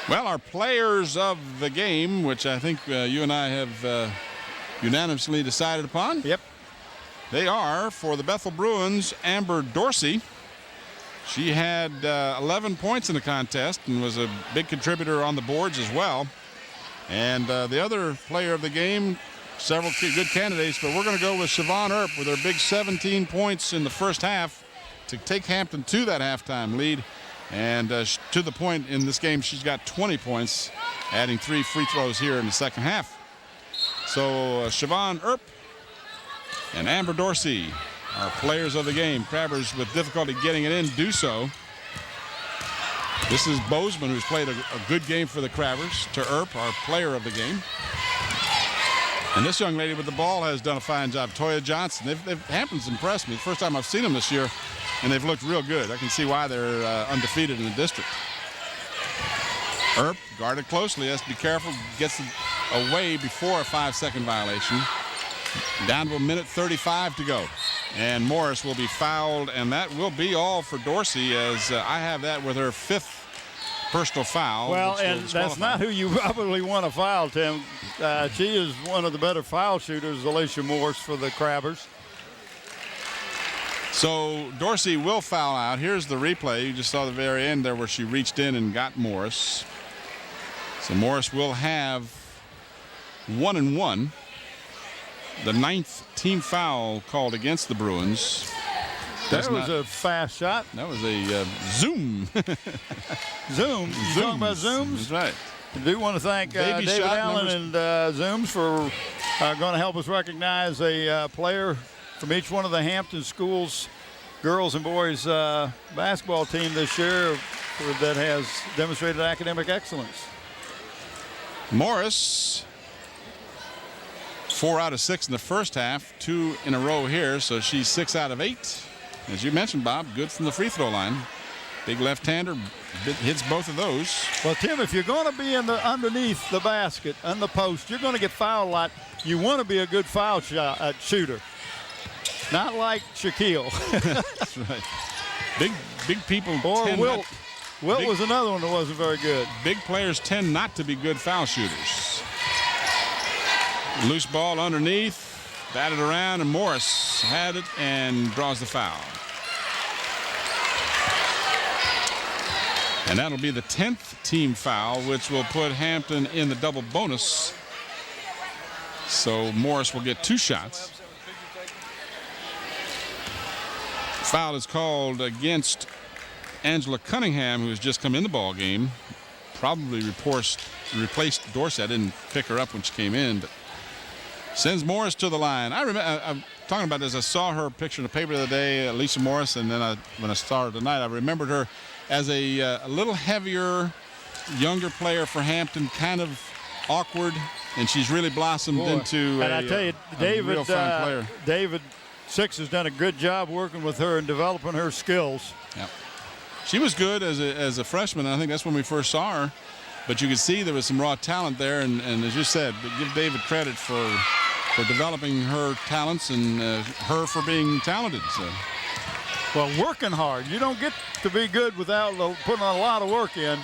Speaker 1: Well, our players of the game, which I think you and I have unanimously decided upon.
Speaker 2: Yep.
Speaker 1: They are, for the Bethel Bruins, Amber Dorsey. She had 11 points in the contest and was a big contributor on the boards as well. And the other player of the game, several good candidates, but we're going to go with Siobhan Earp with her big 17 points in the first half to take Hampton to that halftime lead. And to the point in this game, she's got 20 points, adding 3 free throws here in the second half. So Siobhan Earp and Amber Dorsey are players of the game. Crabbers with difficulty getting it in do so. This is Bozeman, who's played a good game for the Crabbers, to Earp, our player of the game. And this young lady with the ball has done a fine job. Toya Johnson. Hampton's impressed me. The first time I've seen them this year, and they've looked real good. I can see why they're undefeated in the district. Earp, guarded closely, has to be careful, gets it away before a 5-second violation. Down to 1:35 to go. And Morris will be fouled, and that will be all for Dorsey, as I have that with her 5th personal foul.
Speaker 2: Well, and that's not who you probably want to foul, Tim. She is one of the better foul shooters, Alicia Morris, for the Crabbers.
Speaker 1: So Dorsey will foul out. Here's the replay. You just saw the very end there where she reached in and got Morris. So Morris will have 1 and 1. The 9th team foul called against the Bruins.
Speaker 2: That was a fast shot.
Speaker 1: That was a zoom.
Speaker 2: Zoom. You talking about Zooms?
Speaker 1: That's right.
Speaker 2: I do want to thank David Allen and Zooms for going to help us recognize a player from each one of the Hampton schools, girls and boys basketball team this year that has demonstrated academic excellence.
Speaker 1: Morris, 4 out of 6 in the first half, 2 in a row here, so she's 6 out of 8. As you mentioned, Bob, good from the free throw line. Big left-hander, hits both of those.
Speaker 2: Well, Tim, if you're going to be underneath the basket, on the post, you're going to get fouled a lot. You want to be a good foul shooter, not like Shaquille.
Speaker 1: That's right. Big people.
Speaker 2: Or Wilt. Wilt
Speaker 1: big,
Speaker 2: was another one that wasn't very good.
Speaker 1: Big players tend not to be good foul shooters. Loose ball underneath, batted around, and Morris had it and draws the foul. And that'll be the 10th team foul, which will put Hampton in the double bonus. So Morris will get 2 shots. Foul is called against Angela Cunningham, who has just come in the ball game. Probably replaced Dorsey. I didn't pick her up when she came in, but sends Morris to the line. I remember, I'm talking about this. I saw her picture in the paper the other day, Lisa Morris, and then when I saw her tonight, I remembered her as a little heavier, younger player for Hampton, kind of awkward, and she's really blossomed into a real fine player.
Speaker 2: David Six has done a good job working with her and developing her skills.
Speaker 1: Yep. She was good as a freshman. I think that's when we first saw her. But you could see there was some raw talent there, and as you said, give David credit for developing her talents and her for being talented. So.
Speaker 2: Well, working hard. You don't get to be good without putting a lot of work in.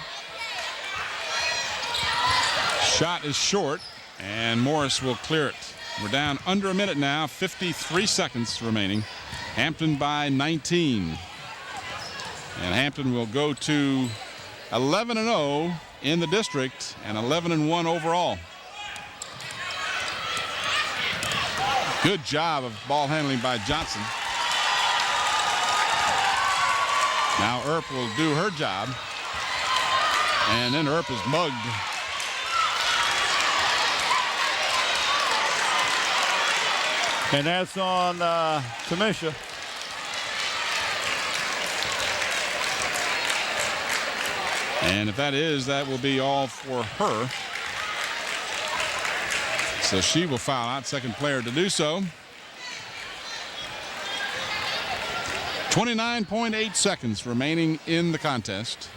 Speaker 1: Shot is short, and Morris will clear it. We're down under a minute now, 53 seconds remaining. Hampton by 19. And Hampton will go to 11-0 in the district and 11-1 overall. Good job of ball handling by Johnson. Now Earp will do her job. And then Earp is mugged.
Speaker 2: And that's on Tamisha.
Speaker 1: And if that will be all for her. So she will foul out, second player to do so. 29.8 seconds remaining in the contest.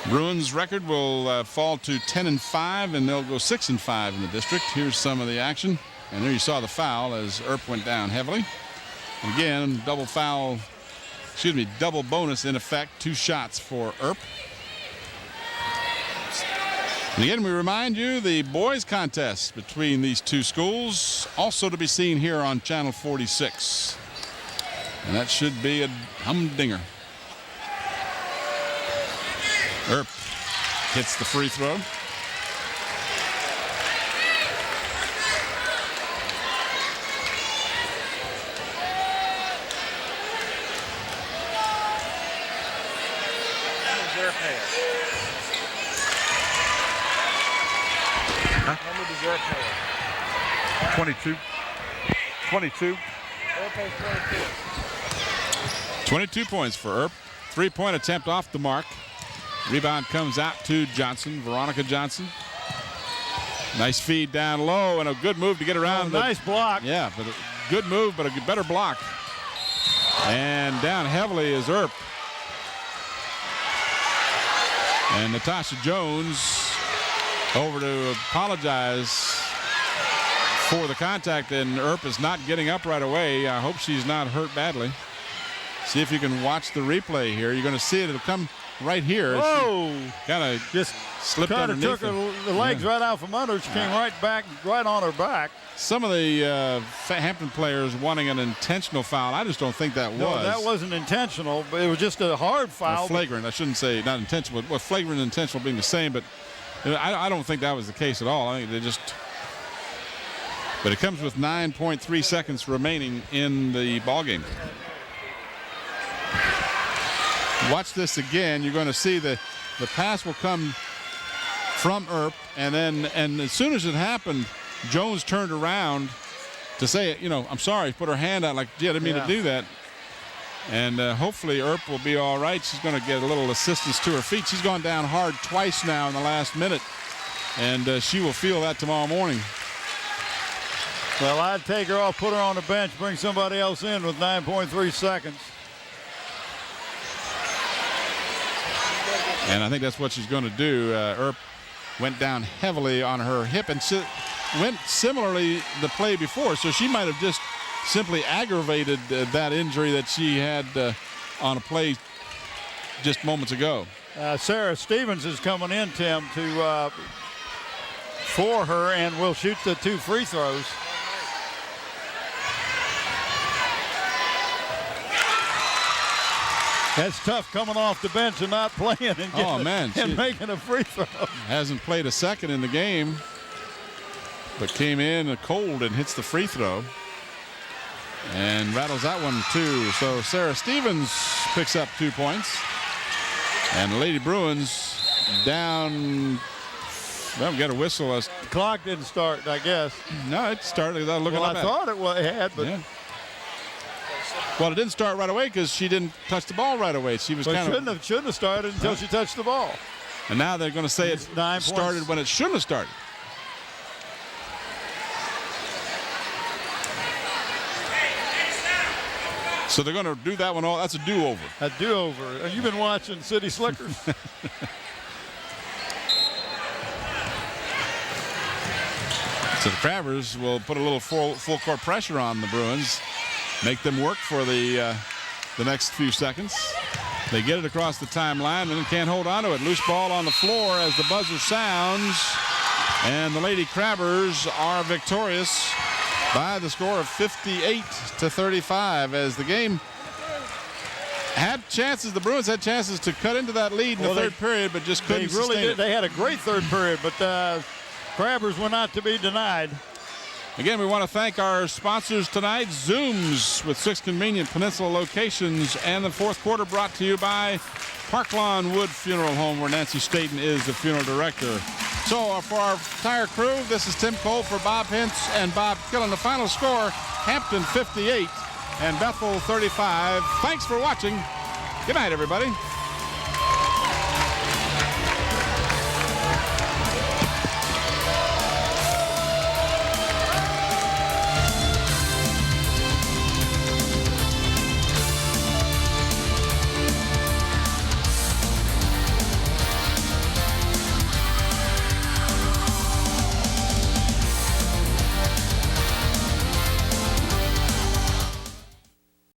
Speaker 1: Bruins record will fall to 10-5, and they'll go 6-5 in the district. Here's some of the action. And there you saw the foul as Earp went down heavily. And again, double bonus in effect, 2 shots for Earp. And again, we remind you the boys contest between these two schools also to be seen here on Channel 46. And that should be a humdinger. Earp hits the free throw.
Speaker 7: How many does Earp have?
Speaker 2: 22. 22.
Speaker 7: Earp has
Speaker 1: 22 points for Earp. 3-point attempt off the mark. Rebound comes out to Johnson, Veronica Johnson. Nice feed down low and a good move to get around.
Speaker 2: Nice block.
Speaker 1: Yeah, but a good move, but a better block. And down heavily is Earp. And Natasha Jones over to apologize for the contact, and Earp is not getting up right away. I hope she's not hurt badly. See if you can watch the replay here. You're going to see it. It'll come right here.
Speaker 2: Whoa!
Speaker 1: Kind of
Speaker 2: Just
Speaker 1: slipped
Speaker 2: kind of
Speaker 1: underneath
Speaker 2: took the legs right out from under her. She came right back, right on her back.
Speaker 1: Some of the Hampton players wanting an intentional foul. I just don't think that was.
Speaker 2: No, that wasn't intentional, but it was just a hard foul.
Speaker 1: Flagrant. I shouldn't say not intentional, but flagrant and intentional being the same. But I don't think that was the case at all. I think they just. But it comes with 9.3 seconds remaining in the ball game. Watch this again. You're going to see the pass will come from Earp, and as soon as it happened, Jones turned around to say, I'm sorry, put her hand out like, gee, I didn't mean to do that. And hopefully Earp will be all right. She's going to get a little assistance to her feet. She's gone down hard twice now in the last minute, and she will feel that tomorrow morning.
Speaker 2: Well, I'd take her off, put her on the bench, bring somebody else in with 9.3 seconds.
Speaker 1: And I think that's what she's going to do. Earp went down heavily on her hip and went similarly the play before. So she might have just simply aggravated that injury that she had on a play just moments ago.
Speaker 2: Sarah Stevens is coming in, Tim, for her, and will shoot the 2 free throws. That's tough coming off the bench and not playing and making a free throw.
Speaker 1: Hasn't played a second in the game, but came in cold and hits the free throw. And rattles that one too. So Sarah Stevens picks up 2 points. And the Lady Bruins down. Well, we got a whistle.
Speaker 2: The clock didn't start, I guess.
Speaker 1: No, it started. I
Speaker 2: thought it had, but.
Speaker 1: Yeah. Well, it didn't start right away because she didn't touch the ball right away. She was
Speaker 2: shouldn't have started until she touched the ball.
Speaker 1: And now they're going to say it started when it shouldn't have started. So they're going to do that one all. That's a do-over.
Speaker 2: A do-over. You've been watching City Slickers.
Speaker 1: So the Crabbers will put a little full court pressure on the Bruins, make them work for the next few seconds. They get it across the timeline and then can't hold on to it. Loose ball on the floor as the buzzer sounds. And the Lady Crabbers are victorious by the score of 58-35 as the game had chances. The Bruins had chances to cut into that lead in the third period, but just couldn't sustain it.
Speaker 2: They had a great third period, but Crabbers were not to be denied.
Speaker 1: Again, we want to thank our sponsors tonight, Zooms with 6 convenient Peninsula locations, and the fourth quarter brought to you by Parklawn Wood Funeral Home, where Nancy Staten is the funeral director. So for our entire crew, this is Tim Cole for Bob Hintz and Bob Killen. The final score, Hampton 58 and Bethel 35. Thanks for watching. Good night, everybody.